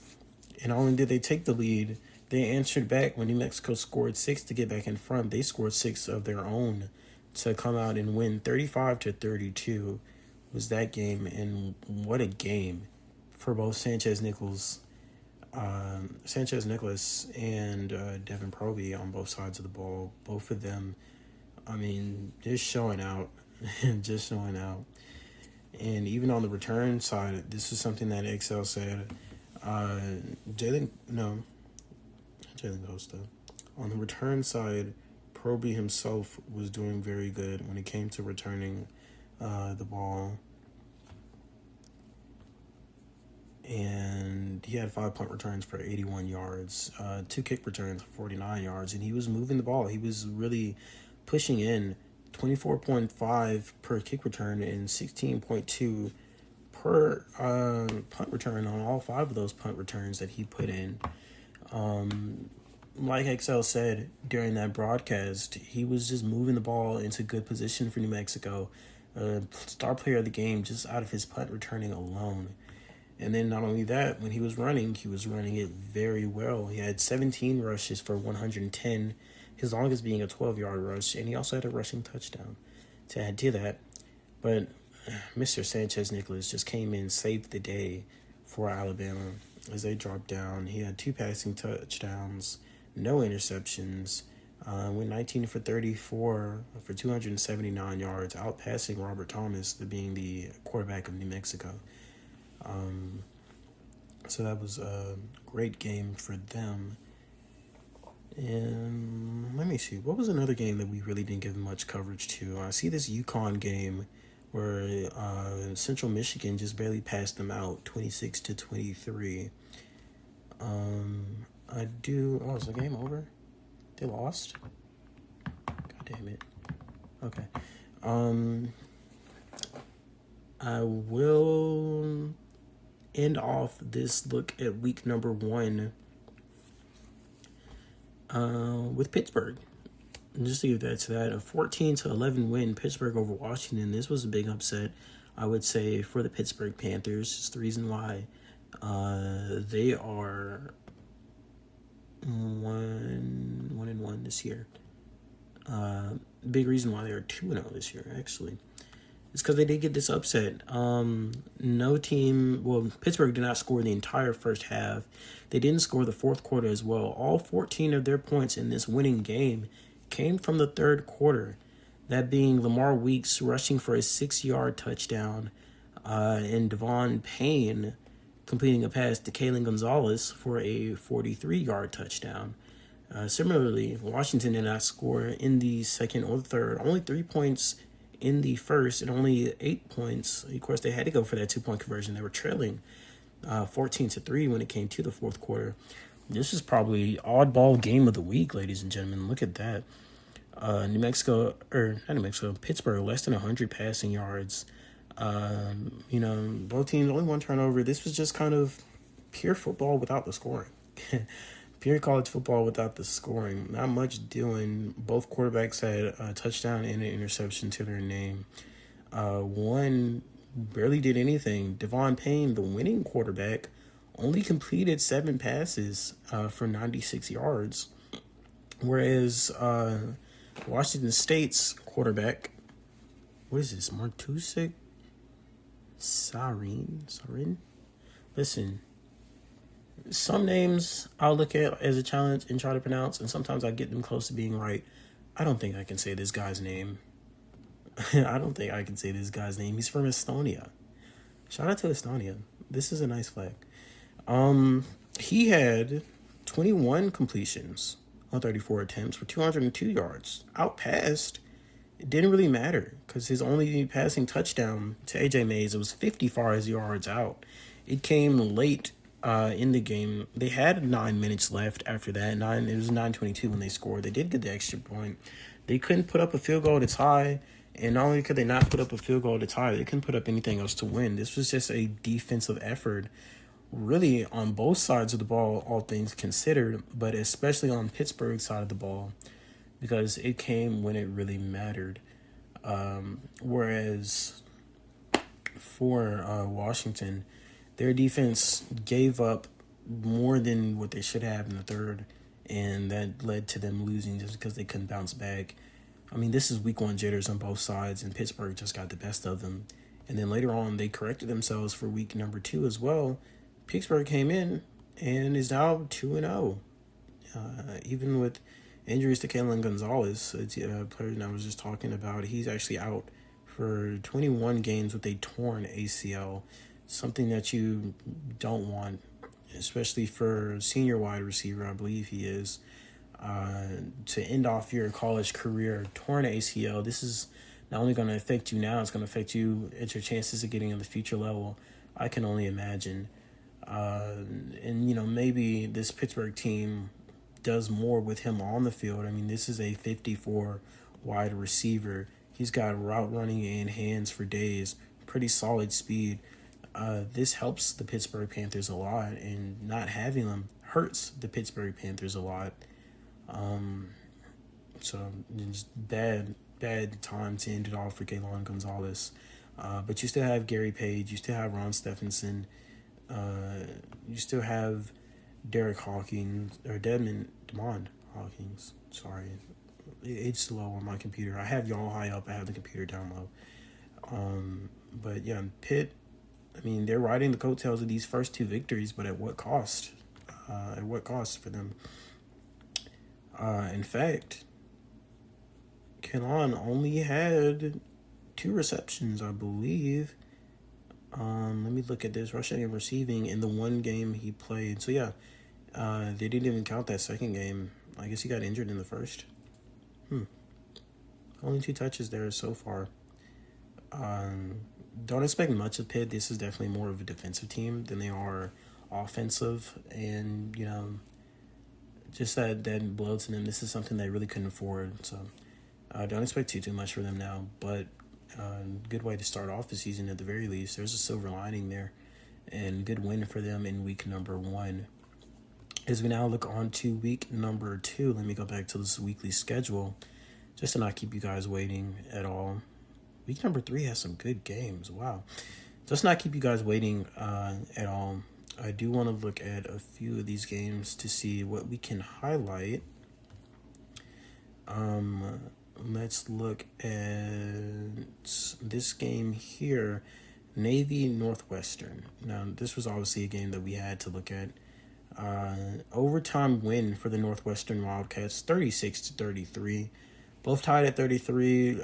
And not only did they take the lead, they answered back when New Mexico scored 6 to get back in front. They scored 6 of their own to come out and win 35-32 was that game. And what a game for both Sanchez Nichols Sanchez Nicholas and Devin Proby on both sides of the ball. Both of them, I mean, just showing out, just showing out. And even on the return side, this is something that Excel said. Jalen Costa. On the return side, Proby himself was doing very good when it came to returning the ball. And he had 5 punt returns for 81 yards, 2 kick returns for 49 yards, and he was moving the ball. He was really pushing in 24.5 per kick return and 16.2 per punt return on all 5 of those punt returns that he put in. Like Excel said during that broadcast, he was just moving the ball into good position for New Mexico. Star player of the game just out of his punt returning alone. And then not only that, when he was running it very well. He had 17 rushes for 110, his longest being a 12-yard rush, and he also had a rushing touchdown to add to that. But Mr. Sanchez Nicholas just came in, saved the day for Alabama as they dropped down. He had 2 passing touchdowns, no interceptions, went 19 for 34 for 279 yards, outpassing Robert Thomas, being the quarterback of New Mexico. So that was a great game for them. And let me see, what was another game that we really didn't give much coverage to? I see this UConn game where Central Michigan just barely passed them out, 26-23. Is the game over? They lost? God damn it. Okay. I will end off this look at week number 1 with Pittsburgh. And just to give that to that, a 14-11 win, Pittsburgh over Washington. This was a big upset, I would say, for the Pittsburgh Panthers. It's the reason why they are 1-1 this year. Big reason why they are 2-0 this year, actually. It's because they did get this upset. Pittsburgh did not score the entire first half. They didn't score the fourth quarter as well. All 14 of their points in this winning game came from the third quarter. That being Lamar Weeks rushing for a 6-yard touchdown, and Devon Payne completing a pass to Kalen Gonzalez for a 43-yard touchdown. Similarly, Washington did not score in the second or the third. Only 3 points in the first and only 8 points. Of course, they had to go for that 2-point conversion. They were trailing 14-3 when it came to the fourth quarter. This is probably oddball game of the week, ladies and gentlemen. Look at that. Pittsburgh, less than 100 passing yards. Both teams, only 1 turnover. This was just kind of pure football without the scoring. Pure college football without the scoring. Not much doing. Both quarterbacks had a touchdown and an interception to their name. One barely did anything. Devon Payne, the winning quarterback, only completed 7 passes for 96 yards. Whereas Washington State's quarterback, what is this, Martusik? Sarin? Listen, some names I'll look at as a challenge and try to pronounce, and sometimes I get them close to being right. I don't think I can say this guy's name. He's from Estonia. Shout out to Estonia. This is a nice flag. He had 21 completions on 34 attempts for 202 yards. Outpassed. It didn't really matter because his only passing touchdown to AJ Mays, it was 55 yards out. It came late in the game. They had 9 minutes left after that. It was 9:22 when they scored. They did get the extra point. They couldn't put up a field goal to tie, and not only could they not put up a field goal to tie, they couldn't put up anything else to win. This was just a defensive effort, really, on both sides of the ball, all things considered, but especially on Pittsburgh's side of the ball, because it came when it really mattered. Whereas for Washington, their defense gave up more than what they should have in the third, and that led to them losing just because they couldn't bounce back. I mean, this is week 1 jitters on both sides, and Pittsburgh just got the best of them. And then later on, they corrected themselves for week number 2 as well. Pittsburgh came in and is now 2-0. Even with injuries to Kalen Gonzalez, it's a player that I was just talking about. He's actually out for 21 games with a torn ACL, something that you don't want, especially for senior wide receiver, I believe he is. To end off your college career, torn ACL, this is not only going to affect you now, it's going to affect you at your chances of getting on the future level. I can only imagine. And, maybe this Pittsburgh team does more with him on the field. I mean, this is a 54 wide receiver. He's got route running and hands for days, pretty solid speed. This helps the Pittsburgh Panthers a lot, and not having him hurts the Pittsburgh Panthers a lot. So it's bad time to end it off for Kalen Gonzalez. But you still have Gary Page, you still have Ron Stephenson, you still have Derek Hawkins, or Demond Hawkins. Sorry, it's low on my computer. I have y'all high up. I have the computer down low. But yeah, Pitt, I mean, they're riding the coattails of these first two victories, but at what cost? At what cost for them? In fact, Kenon only had 2 receptions, I believe. Let me look at this. Rushing and receiving in the one game he played. So yeah, they didn't even count that second game. I guess he got injured in the first. Only 2 touches there so far. Don't expect much of Pitt. This is definitely more of a defensive team than they are offensive. And, just that blow to them. This is something they really couldn't afford. So don't expect too much for them now. But good way to start off the season at the very least. There's a silver lining there. And good win for them in week number 1. As we now look on to week number 2, let me go back to this weekly schedule just to not keep you guys waiting at all. Week number 3 has some good games. Wow. Just not keep you guys waiting at all. I do want to look at a few of these games to see what we can highlight. Let's look at this game here, Navy Northwestern. Now, this was obviously a game that we had to look at. Overtime win for the Northwestern Wildcats, 36-33. Both tied at 33,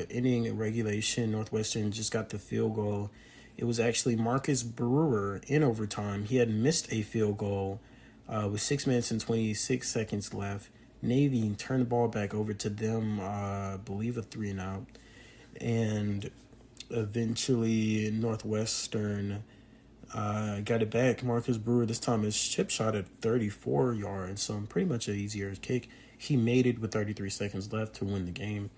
ending regulation. Northwestern just got the field goal. It was actually Marcus Brewer in overtime. He had missed a field goal with 6 minutes and 26 seconds left. Navy turned the ball back over to them, I believe a 3-and-out. And eventually Northwestern got it back. Marcus Brewer, this time his chip shot at 34 yards, so pretty much an easier kick. He made it with 33 seconds left to win the game.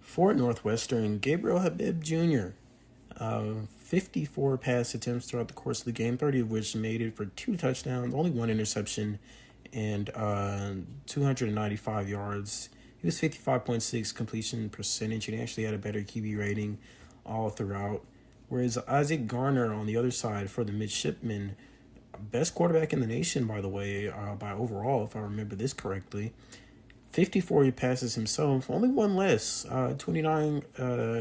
For Northwestern, Gabriel Habib Jr., 54 pass attempts throughout the course of the game, 30 of which made it for 2 touchdowns, only 1 interception, and 295 yards. He was 55.6 completion percentage, and he actually had a better QB rating all throughout. Whereas Isaac Garner on the other side for the midshipmen, best quarterback in the nation, by the way, by overall, if I remember this correctly. 54 passes himself, only 1 less, 29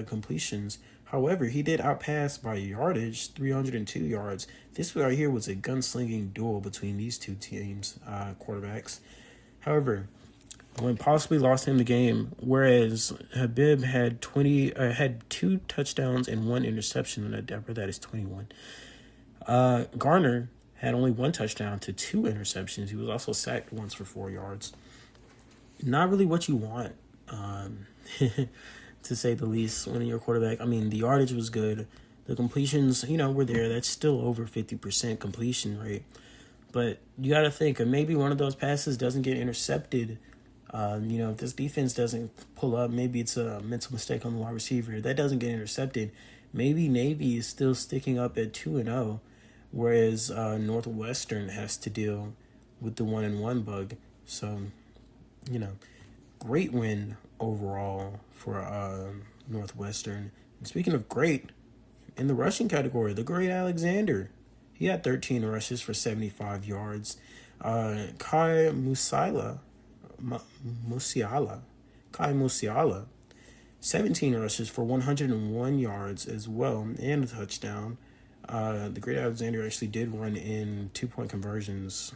completions. However, he did outpass by yardage, 302 yards. This right here was a gunslinging duel between these two teams, quarterbacks. However, when possibly lost him the game, whereas Habib had 2 touchdowns and 1 interception, and that is 21. Garner had only 1 touchdown to 2 interceptions. He was also sacked once for 4 yards. Not really what you want, to say the least, when you're a quarterback. I mean, the yardage was good. The completions, were there. That's still over 50% completion rate. But you got to think, maybe one of those passes doesn't get intercepted. If this defense doesn't pull up, maybe it's a mental mistake on the wide receiver. That doesn't get intercepted. Maybe Navy is still sticking up at 2-0, whereas Northwestern has to deal with the 1-1 bug. So, great win overall for Northwestern. And speaking of great, in the rushing category, the great Alexander. He had 13 rushes for 75 yards. Kai Musiala, 17 rushes for 101 yards as well, and a touchdown. The Great Alexander actually did run in 2-point conversions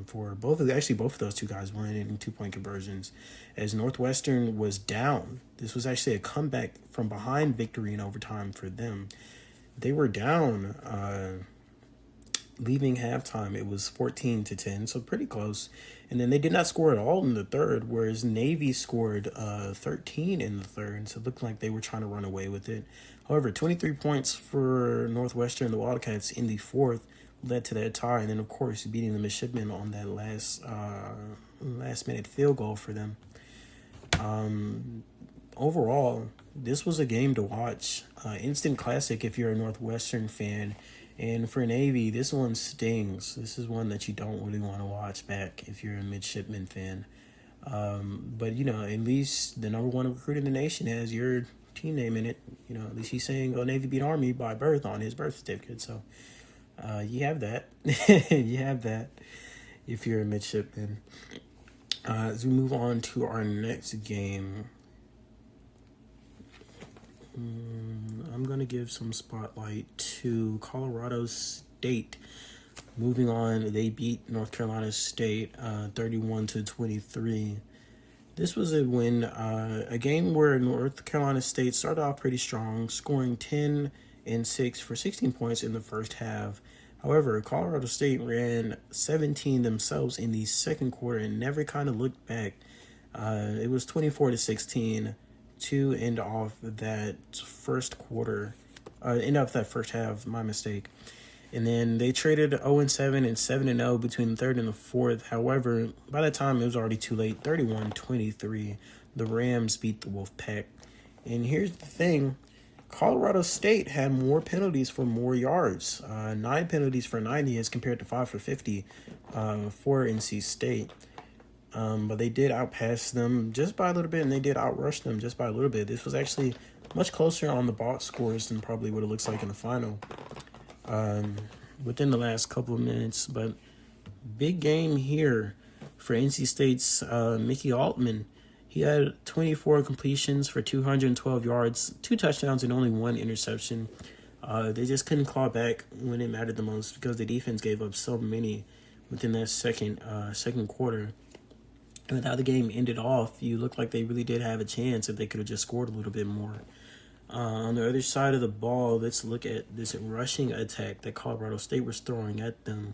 for both of those two guys went in 2-point conversions, as Northwestern was down. This was actually a comeback from behind victory in overtime for them. They were down, leaving halftime. It was 14-10, so pretty close. And then they did not score at all in the third, whereas Navy scored 13 in the third. So it looked like they were trying to run away with it. However, 23 points for Northwestern, the Wildcats, in the fourth led to that tie. And then, of course, beating the Midshipmen on that last-minute field goal for them. Overall, this was a game to watch. Instant classic if you're a Northwestern fan. And for Navy, this one stings. This is one that you don't really want to watch back if you're a Midshipman fan. But, at least the number one recruit in the nation has your team name in it. At least he's saying, "Go Navy beat Army" by birth on his birth certificate. So you have that. You have that if you're a midshipman. As we move on to our next game, I'm going to give some spotlight to Colorado State. Moving on, they beat North Carolina State 31-23. This was a win, a game where North Carolina State started off pretty strong, scoring 10 and 6 for 16 points in the first half. However, Colorado State ran 17 themselves in the second quarter and never kind of looked back. It was 24-16 to end off that first quarter, end off that first half, my mistake. And then they traded 0-7 and 7-0 between the third and the fourth. However, by that time, it was already too late. 31-23. The Rams beat the Wolfpack. And here's the thing. Colorado State had more penalties for more yards. 9 penalties for 90 as compared to 5 for 50 for NC State. But they did outpass them just by a little bit, and they did outrush them just by a little bit. This was actually much closer on the box scores than probably what it looks like in the final. Within the last couple of minutes, but big game here for NC State's Mickey Altman. He had 24 completions for 212 yards, 2 touchdowns, and only 1 interception. They just couldn't claw back when it mattered the most because the defense gave up so many within that second quarter. And with how the game ended off, you looked like they really did have a chance if they could have just scored a little bit more. On the other side of the ball, let's look at this rushing attack that Colorado State was throwing at them.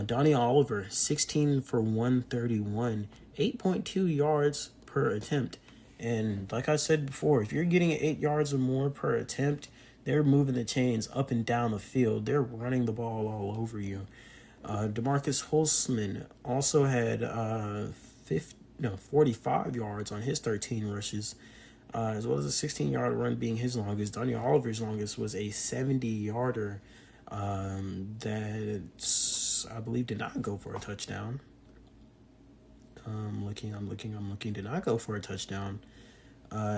Donnie Oliver, 16 for 131, 8.2 yards per attempt. And like I said before, if you're getting 8 yards or more per attempt, they're moving the chains up and down the field. They're running the ball all over you. DeMarcus Holzman also had 45 yards on his 13 rushes. As well as a 16-yard run being his longest. Donnie Oliver's longest was a 70-yarder that I believe did not go for a touchdown. I'm looking. Did not go for a touchdown.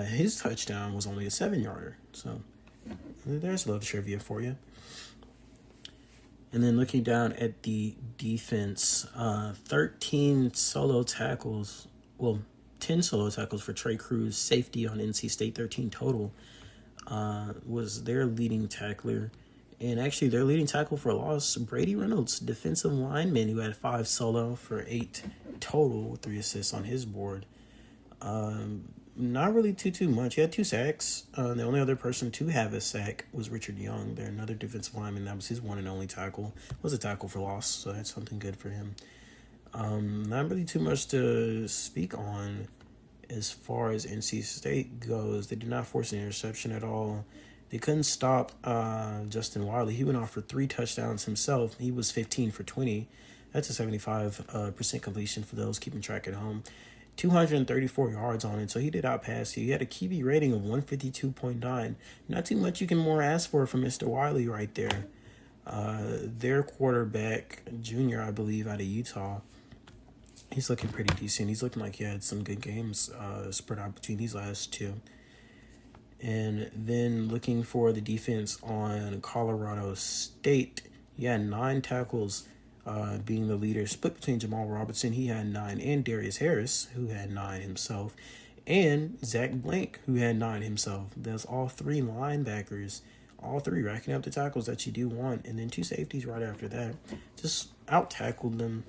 His touchdown was only a 7-yarder. So there's a little trivia for you. And then looking down at the defense, 13 solo tackles. 10 solo tackles for Trey Cruz, safety on NC State, 13 total, was their leading tackler. And actually, their leading tackle for loss, Brady Reynolds, defensive lineman, who had 5 solo for 8 total, with 3 assists on his board. Not really too much. He had 2 sacks. The only other person to have a sack was Richard Young. They're another defensive lineman. That was his one and only tackle. It was a tackle for loss, so that's something good for him. Not really too much to speak on as far as NC State goes. They did not force an interception at all. They couldn't stop Justin Wiley. He went off for 3 touchdowns himself. He was 15 for 20. That's a 75% completion for those keeping track at home. 234 yards on it, so he did outpass you. He had a QB rating of 152.9. Not too much you can more ask for from Mr. Wiley right there. Their quarterback, junior, I believe, out of Utah, he's looking pretty decent. He's looking like he had some good games spread out between these last 2. And then looking for the defense on Colorado State, he had 9 tackles, being the leader, split between Jamal Robinson, he had 9, and Darius Harris, who had 9 himself, and Zach Blank, who had 9 himself. That's all 3 linebackers all three, racking up the tackles that you do want, and then 2 safeties right after that. Just out-tackled them,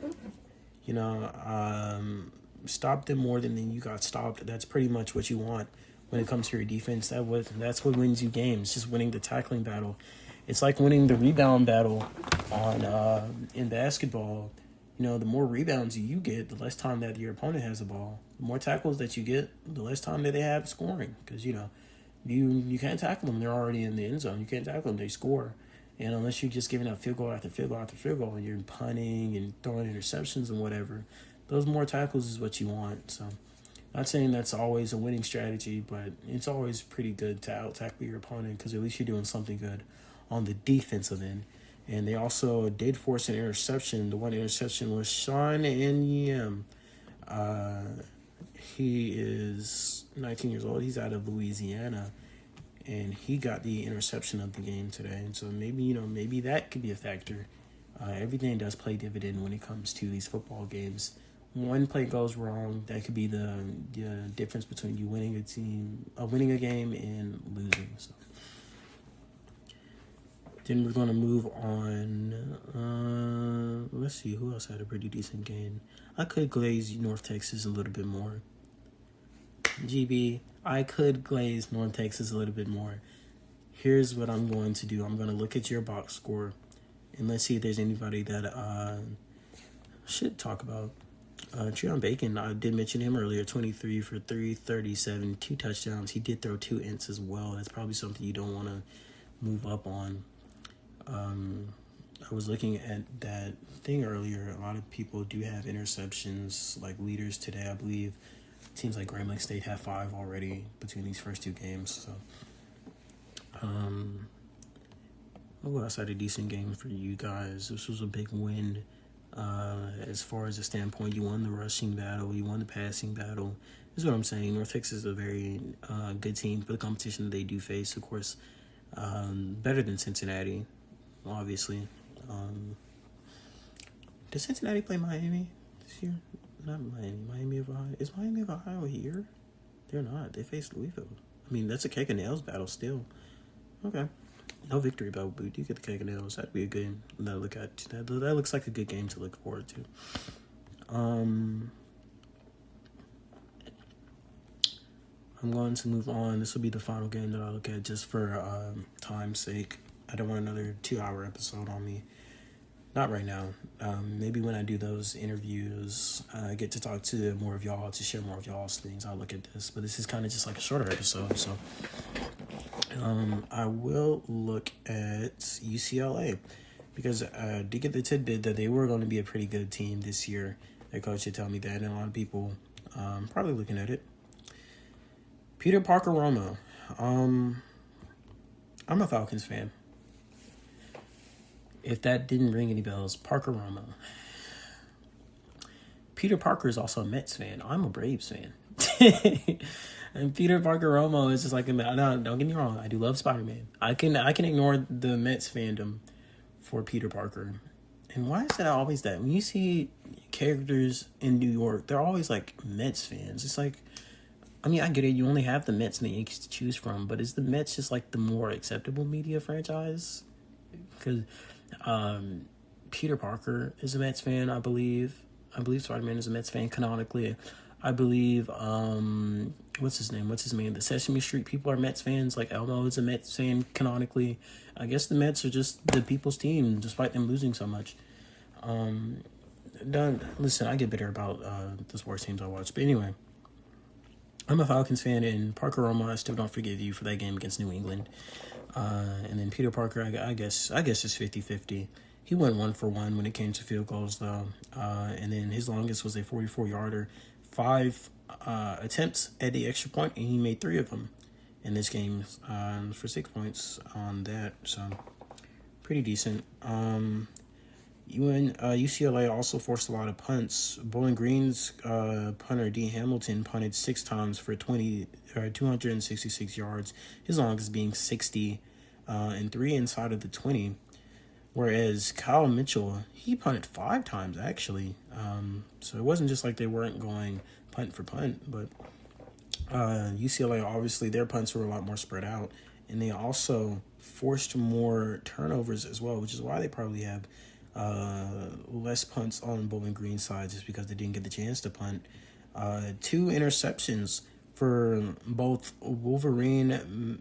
stop them more than you got stopped. That's pretty much what you want when it comes to your defense. That's what wins you games, just winning the tackling battle. It's like winning the rebound battle in basketball. The more rebounds you get, the less time that your opponent has the ball. The more tackles that you get, the less time that they have scoring. Because, you can't tackle them. They're already in the end zone. You can't tackle them. They score. And unless you're just giving up field goal after field goal after field goal, and you're punting and throwing interceptions and whatever, those more tackles is what you want. So, not saying that's always a winning strategy, but it's always pretty good to out-tackle your opponent because at least you're doing something good on the defensive end. And they also did force an interception. The one interception was Sean N.E.M. He is 19 years old. He's out of Louisiana. And he got the interception of the game today. And so maybe that could be a factor. Everything does play dividend when it comes to these football games. One play goes wrong, that could be the difference between you winning a game and losing. So then we're gonna move on. Let's see who else had a pretty decent game. I could glaze North Texas a little bit more. GB, I could glaze North Texas a little bit more. Here's what I'm going to do. I'm going to look at your box score, and let's see if there's anybody that should talk about. Treon Bacon, I did mention him earlier, 23 for 337, 2 touchdowns. He did throw 2 ints as well. That's probably something you don't want to move up on. I was looking at that thing earlier. A lot of people do have interceptions, like leaders today, I believe. It seems like Grambling State had 5 already between these first 2 games. So, who else had a decent game for you guys? This was a big win. As far as the standpoint, you won the rushing battle, you won the passing battle. This is what I'm saying. North Texas is a very good team for the competition that they do face, of course. Better than Cincinnati, obviously. Does Cincinnati play Miami this year? Not Miami. Miami of Ohio. Is Miami of Ohio here? They're not. They face Louisville. I mean, that's a cake and nails battle still. Okay. No victory belt, but you get the cake and nails. That'd be a good game to look at. That looks like a good game to look forward to. I'm going to move on. This will be the final game that I look at just for time's sake. I don't want another 2-hour episode on me. Not right now. Maybe when I do those interviews, I get to talk to more of y'all, to share more of y'all's things. I'll look at this. But this is kind of just like a shorter episode. So I will look at UCLA because I did get the tidbit that they were going to be a pretty good team this year. Their coach had told me that, and a lot of people probably looking at it. Peter Parker Romo. I'm a Falcons fan. If that didn't ring any bells, Parker Romo. Peter Parker is also a Mets fan. I'm a Braves fan. And Peter Parker Romo is just like, don't get me wrong, I do love Spider-Man. I can ignore the Mets fandom for Peter Parker. And why is that always that? When you see characters in New York, they're always like Mets fans. It's like, I mean, I get it. You only have the Mets and the Yankees to choose from, but is the Mets just like the more acceptable media franchise? Because Peter Parker is a Mets fan, I believe. I believe Spider-Man is a Mets fan canonically. I believe, what's his name? The Sesame Street people are Mets fans. Like Elmo is a Mets fan canonically. I guess the Mets are just the people's team, despite them losing so much. Listen, I get bitter about the sports teams I watch. But anyway, I'm a Falcons fan, and Parker Romo, I still don't forgive you for that game against New England. And then Peter Parker, I guess it's 50-50. He went 1 for 1 when it came to field goals, though. And then his longest was a 44-yarder. 5 attempts at the extra point, and he made 3 of them in this game for 6 points on that. So, pretty decent. UCLA also forced a lot of punts. Bowling Green's punter D. Hamilton punted 6 times for 266 yards. His longest being 60 and 3 inside of the 20. Whereas Kyle Mitchell, he punted 5 times actually. So it wasn't just like they weren't going punt for punt, but UCLA, obviously their punts were a lot more spread out. and they also forced more turnovers as well, which is why they probably have less punts on Bowling Green side, just because they didn't get the chance to punt. 2 interceptions for both Wolverine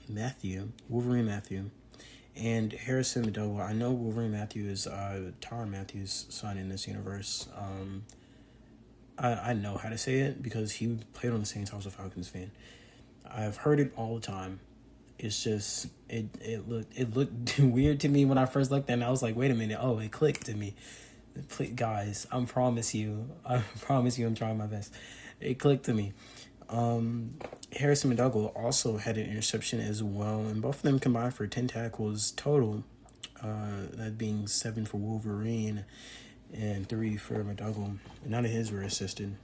Matthew, and Harrison McDougal. I know Wolverine Matthew is Tyrann Matthews' son in this universe. I know how to say it because he played on the Saints. I was a Falcons fan. I've heard it all the time. It's just it looked weird to me when I first looked at it, and I was like, wait a minute, oh, it clicked to me. Guys, I promise you I'm trying my best. It clicked to me. Harrison McDougal also had an interception as well, and both of them combined for 10 tackles total, that being 7 for Wolverine and 3 for McDougal. None of his were assisted.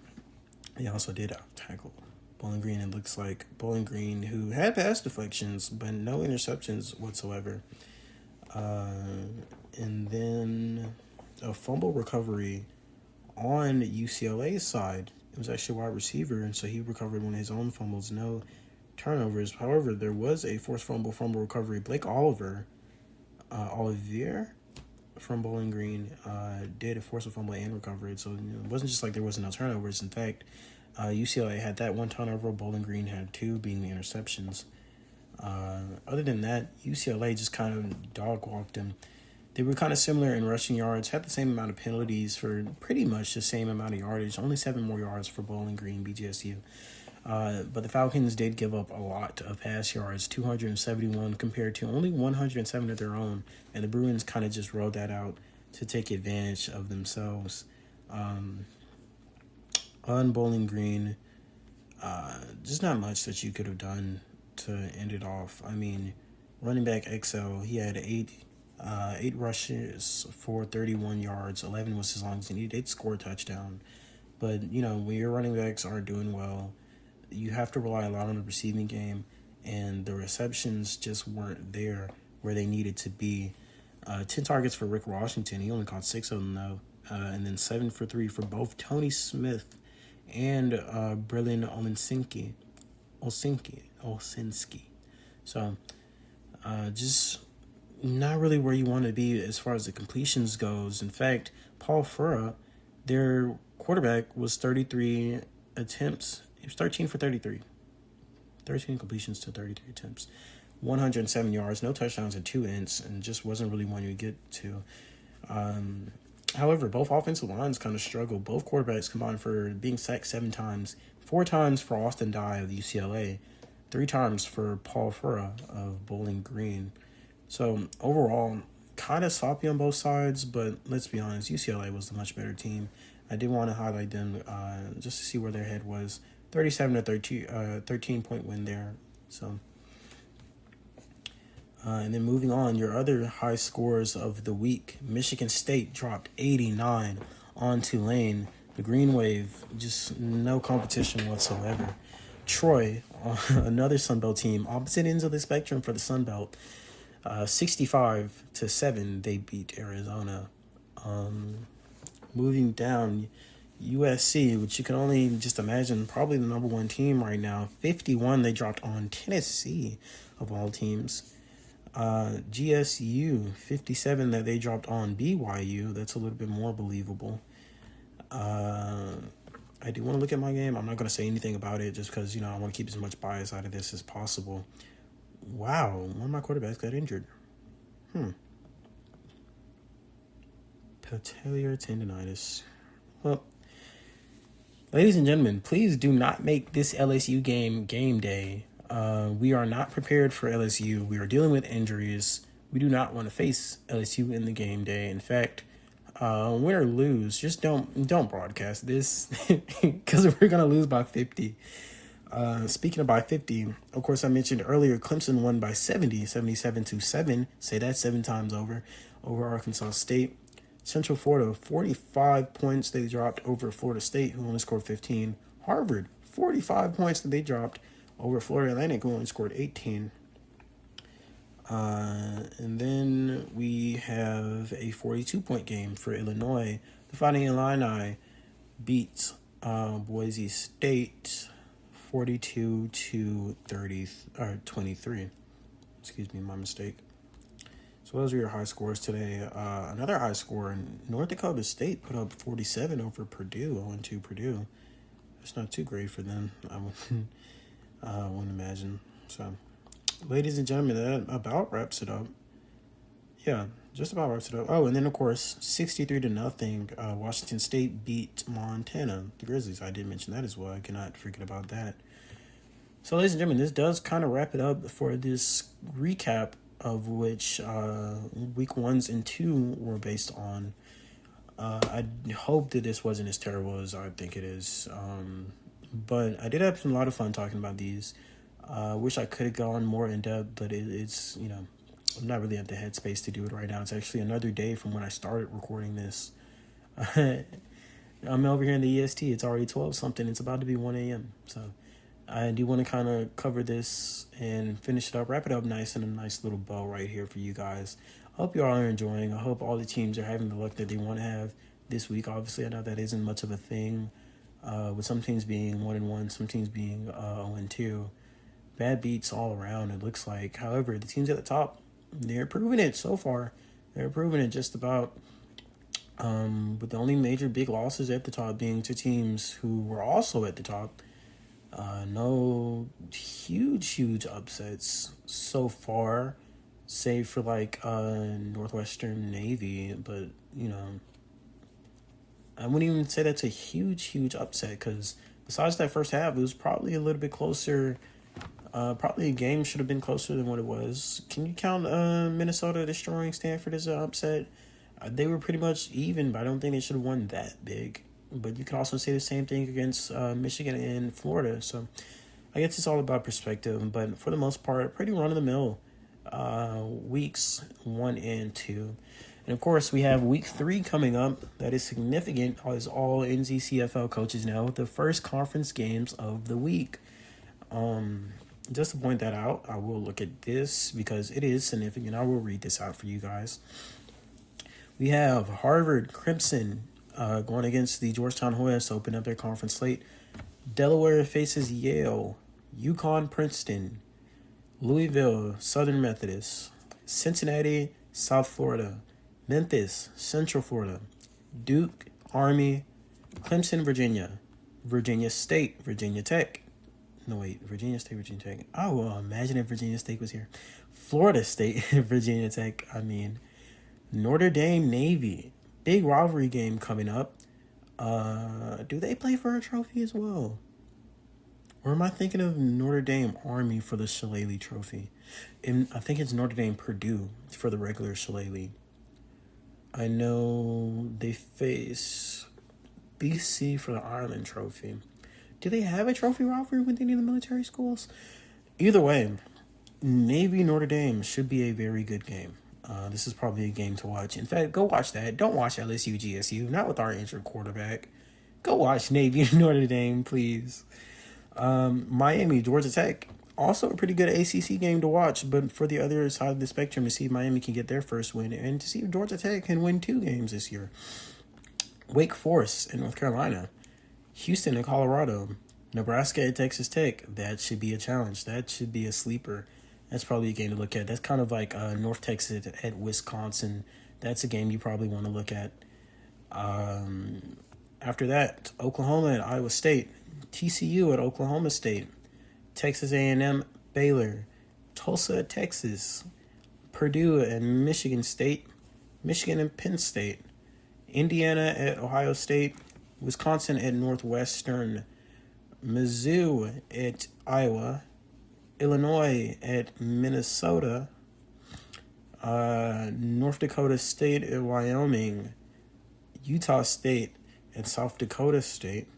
He also did out-tackle Bowling Green. It looks like Bowling Green, who had pass deflections, but no interceptions whatsoever. And then a fumble recovery on UCLA's side. It was actually a wide receiver, and so he recovered one of his own fumbles. No turnovers. However, there was a forced fumble recovery. Blake Olivier from Bowling Green did force a fumble and recover it. So it wasn't just like there wasn't no turnovers. In fact, UCLA had that one turnover. Bowling Green had 2, being the interceptions. Other than that, UCLA just kind of dog-walked them. They were kind of similar in rushing yards, had the same amount of penalties for pretty much the same amount of yardage, only 7 more yards for Bowling Green, BGSU. But the Falcons did give up a lot of pass yards, 271 compared to only 107 of their own, and the Bruins kind of just rolled that out to take advantage of themselves. On Bowling Green, just not much that you could have done to end it off. I mean, running back XL, he had 8 rushes for 31 yards, 11 was his longest, and he did score a touchdown. But, when your running backs aren't doing well, you have to rely a lot on the receiving game, and the receptions just weren't there where they needed to be. 10 targets for Rick Washington. He only caught 6 of them, though. And then 7 for 3 for both Tony Smith and Brilliant Olsinski. So, just not really where you want to be as far as the completions goes. In fact, Paul Furra, their quarterback, was 33 attempts. He was 13 for 33. 13 completions to 33 attempts. 107 yards, no touchdowns, and 2 ints, and just wasn't really one you would get to. However, both offensive lines kind of struggled. Both quarterbacks combined for being sacked 7 times. 4 times for Austin Dye of UCLA. 3 times for Paul Furra of Bowling Green. So, overall, kind of sloppy on both sides, but let's be honest, UCLA was the much better team. I did want to highlight them just to see where their head was. 37-13, 13-point win there. So, and then moving on, your other high scores of the week. Michigan State dropped 89 on Tulane. The Green Wave, just no competition whatsoever. Troy, another Sun Belt team, opposite ends of the spectrum for the Sun Belt. 65-7, they beat Arizona. Moving down, USC, which you can only just imagine, probably the number 1 team right now. 51, they dropped on Tennessee, of all teams. GSU, 57, that they dropped on BYU. That's a little bit more believable. I do want to look at my game. I'm not going to say anything about it just because, I want to keep as much bias out of this as possible. Wow, one of my quarterbacks got injured. Patellar tendonitis. Well, ladies and gentlemen, please do not make this LSU game day. We are not prepared for LSU. We are dealing with injuries. We do not want to face LSU in the game day. In fact, win or lose, just don't broadcast this because we're going to lose by 50. Speaking of by 50, of course, I mentioned earlier, Clemson won by 77-7. Say that 7 times over Arkansas State. Central Florida, 45 points they dropped over Florida State, who only scored 15. Harvard, 45 points that they dropped over Florida Atlantic, who only scored 18. And then we have a 42-point game for Illinois. The Fighting Illini beat Boise State 42-23. Excuse me, my mistake. So those are your high scores today. Another high score in North Dakota State put up 47 over Purdue, 0-2 Purdue. It's not too great for them, I wouldn't imagine. So, ladies and gentlemen, that about wraps it up. Yeah, just about wraps it up. Oh, and then of course, 63-0. Washington State beat Montana, the Grizzlies. I did mention that as well. I cannot forget about that. So, ladies and gentlemen, this does kind of wrap it up for this recap of which week 1s and 2 were based on. I hope that this wasn't as terrible as I think it is. But I did have a lot of fun talking about these. Wish I could have gone more in depth, but it's, I'm not really at the headspace to do it right now. It's actually another day from when I started recording this. I'm over here in the EST. It's already 12 something. It's about to be 1 a.m. So I do want to kind of cover this and finish it up, wrap it up nice and a nice little bow right here for you guys. I hope you all are enjoying. I hope all the teams are having the luck that they want to have this week. Obviously, I know that isn't much of a thing, with some teams being 1-1, some teams being 0-2. Bad beats all around, it looks like. However, the teams at the top, they're proving it so far. They're proving it just about. With the only major big losses at the top being to teams who were also at the top. No huge upsets so far, save for Northwestern Navy, but I wouldn't even say that's a huge upset, because besides that first half, it was probably a little bit closer. Probably a game should have been closer than what it was. Can you count Minnesota destroying Stanford as an upset? They were pretty much even, but I don't think they should have won that big. But you can also say the same thing against Michigan and Florida. So I guess it's all about perspective. But for the most part, pretty run-of-the-mill weeks 1 and 2. And, of course, we have week 3 coming up. That is significant, as all NZCFL coaches know, the first conference games of the week. Just to point that out, I will look at this because it is significant. I will read this out for you guys. We have Harvard Crimson going against the Georgetown Hoyas to open up their conference slate. Delaware faces Yale, UConn Princeton, Louisville Southern Methodist, Cincinnati South Florida, Memphis Central Florida, Duke Army, Clemson Virginia, Virginia State Virginia Tech. No, wait, Virginia State Virginia Tech. Oh, well, imagine if Virginia State was here. Florida State Virginia Tech. Notre Dame Navy. Big rivalry game coming up. Do they play for a trophy as well? Or am I thinking of Notre Dame Army for the Shillelagh Trophy? And I think it's Notre Dame Purdue for the regular Shillelagh. I know they face BC for the Ireland Trophy. Do they have a trophy rivalry with any of the military schools? Either way, Navy Notre Dame should be a very good game. This is probably a game to watch. In fact, go watch that. Don't watch LSU GSU, not with our injured quarterback. Go watch Navy Notre Dame, please. Miami, Georgia Tech. Also a pretty good ACC game to watch, but for the other side of the spectrum, to see if Miami can get their first win and to see if Georgia Tech can win 2 games this year. Wake Forest in North Carolina. Houston and Colorado. Nebraska at Texas Tech. That should be a challenge. That should be a sleeper. That's probably a game to look at. That's kind of like North Texas at Wisconsin. That's a game you probably want to look at. After that, Oklahoma at Iowa State. TCU at Oklahoma State. Texas A&M, Baylor. Tulsa at Texas. Purdue and Michigan State. Michigan and Penn State. Indiana at Ohio State. Wisconsin at Northwestern. Mizzou at Iowa. Illinois at Minnesota, North Dakota State at Wyoming, Utah State at South Dakota State,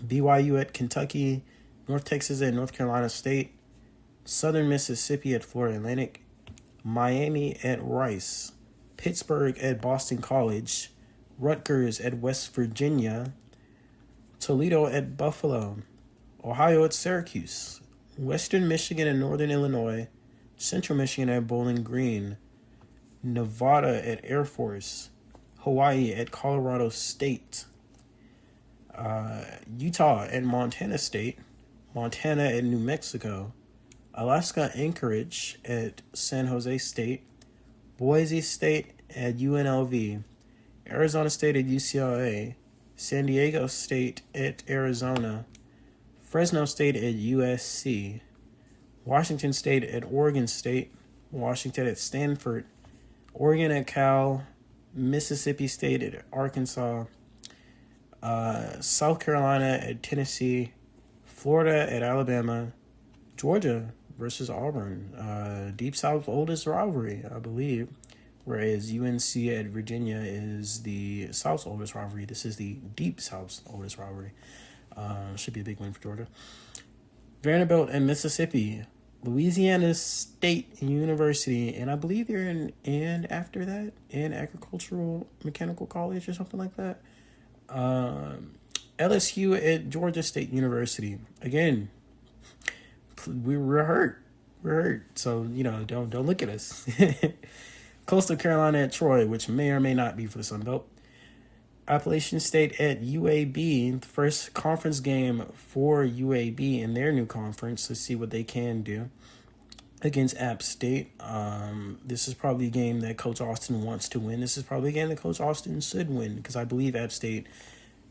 BYU at Kentucky, North Texas at North Carolina State, Southern Mississippi at Florida Atlantic, Miami at Rice, Pittsburgh at Boston College, Rutgers at West Virginia, Toledo at Buffalo, Ohio at Syracuse, Western Michigan and Northern Illinois, Central Michigan at Bowling Green, Nevada at Air Force, Hawaii at Colorado State, Utah at Montana State, Montana at New Mexico, Alaska Anchorage at San Jose State, Boise State at UNLV, Arizona State at UCLA, San Diego State at Arizona, Fresno State at USC, Washington State at Oregon State, Washington at Stanford, Oregon at Cal, Mississippi State at Arkansas, South Carolina at Tennessee, Florida at Alabama, Georgia versus Auburn, Deep South's oldest rivalry, I believe, whereas UNC at Virginia is the South's oldest rivalry. This is the Deep South's oldest rivalry. Should be a big win for Georgia. Vanderbilt and Mississippi, Louisiana State University, and I believe they're in after that, in Agricultural Mechanical College or something like that. LSU at Georgia State University. Again, we're hurt. We're hurt. So, don't look at us. Coastal Carolina at Troy, which may or may not be for the Sun Belt. Appalachian State at UAB, the first conference game for UAB in their new conference. Let's see what they can do against App State. This is probably a game that Coach Austin wants to win. This is probably a game that Coach Austin should win because I believe App State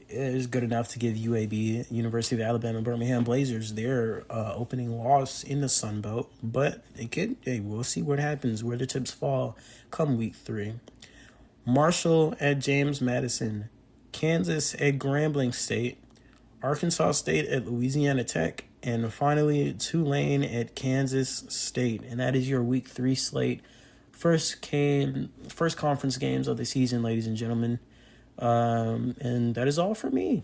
is good enough to give UAB, University of Alabama, Birmingham Blazers, their opening loss in the Sun Belt. But we'll see what happens, where the chips fall come week 3. Marshall at James Madison, Kansas at Grambling State, Arkansas State at Louisiana Tech, and finally Tulane at Kansas State. And that is your week 3 slate. First conference games of the season, ladies and gentlemen. And that is all for me.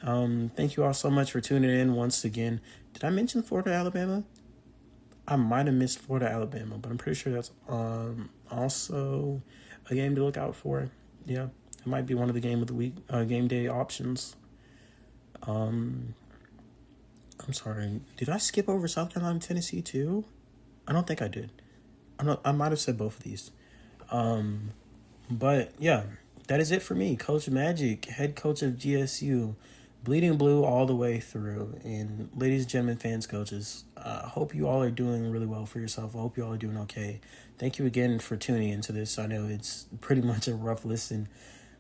Thank you all so much for tuning in once again. Did I mention Florida, Alabama? I might have missed Florida, Alabama, but I'm pretty sure that's also a game to look out for. Yeah, it might be one of the game of the week, game day options. I'm sorry. Did I skip over South Carolina and Tennessee too? I don't think I did. I might have said both of these. But yeah, that is it for me. Coach Magic, head coach of GSU, bleeding blue all the way through. And ladies and gentlemen, fans, coaches, I hope you all are doing really well for yourself. I hope you all are doing okay. Thank you again for tuning into this. I know it's pretty much a rough listen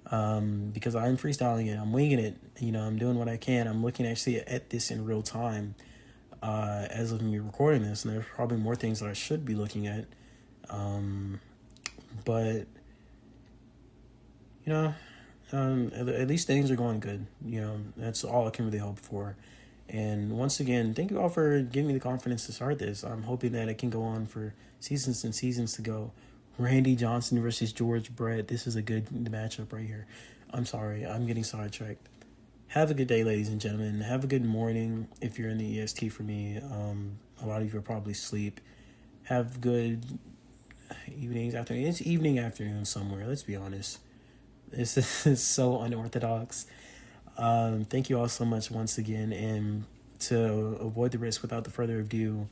because I'm freestyling it. I'm winging it. I'm doing what I can. I'm looking actually at this in real time as of me recording this. And there's probably more things that I should be looking at. But at least things are going good. That's all I can really hope for. And once again, thank you all for giving me the confidence to start this. I'm hoping that it can go on for seasons and seasons to go. Randy Johnson versus George Brett. This is a good matchup right here. I'm sorry, I'm getting sidetracked. Have a good day, ladies and gentlemen. Have a good morning if you're in the EST for me. A lot of you are probably asleep. Have good evenings, afternoon. It's evening, afternoon somewhere. Let's be honest. This is so unorthodox. Thank you all so much once again. And to avoid the risk without the further ado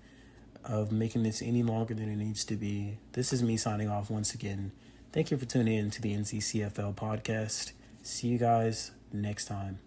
of making this any longer than it needs to be, this is me signing off once again. Thank you for tuning in to the NZCFL podcast. See you guys next time.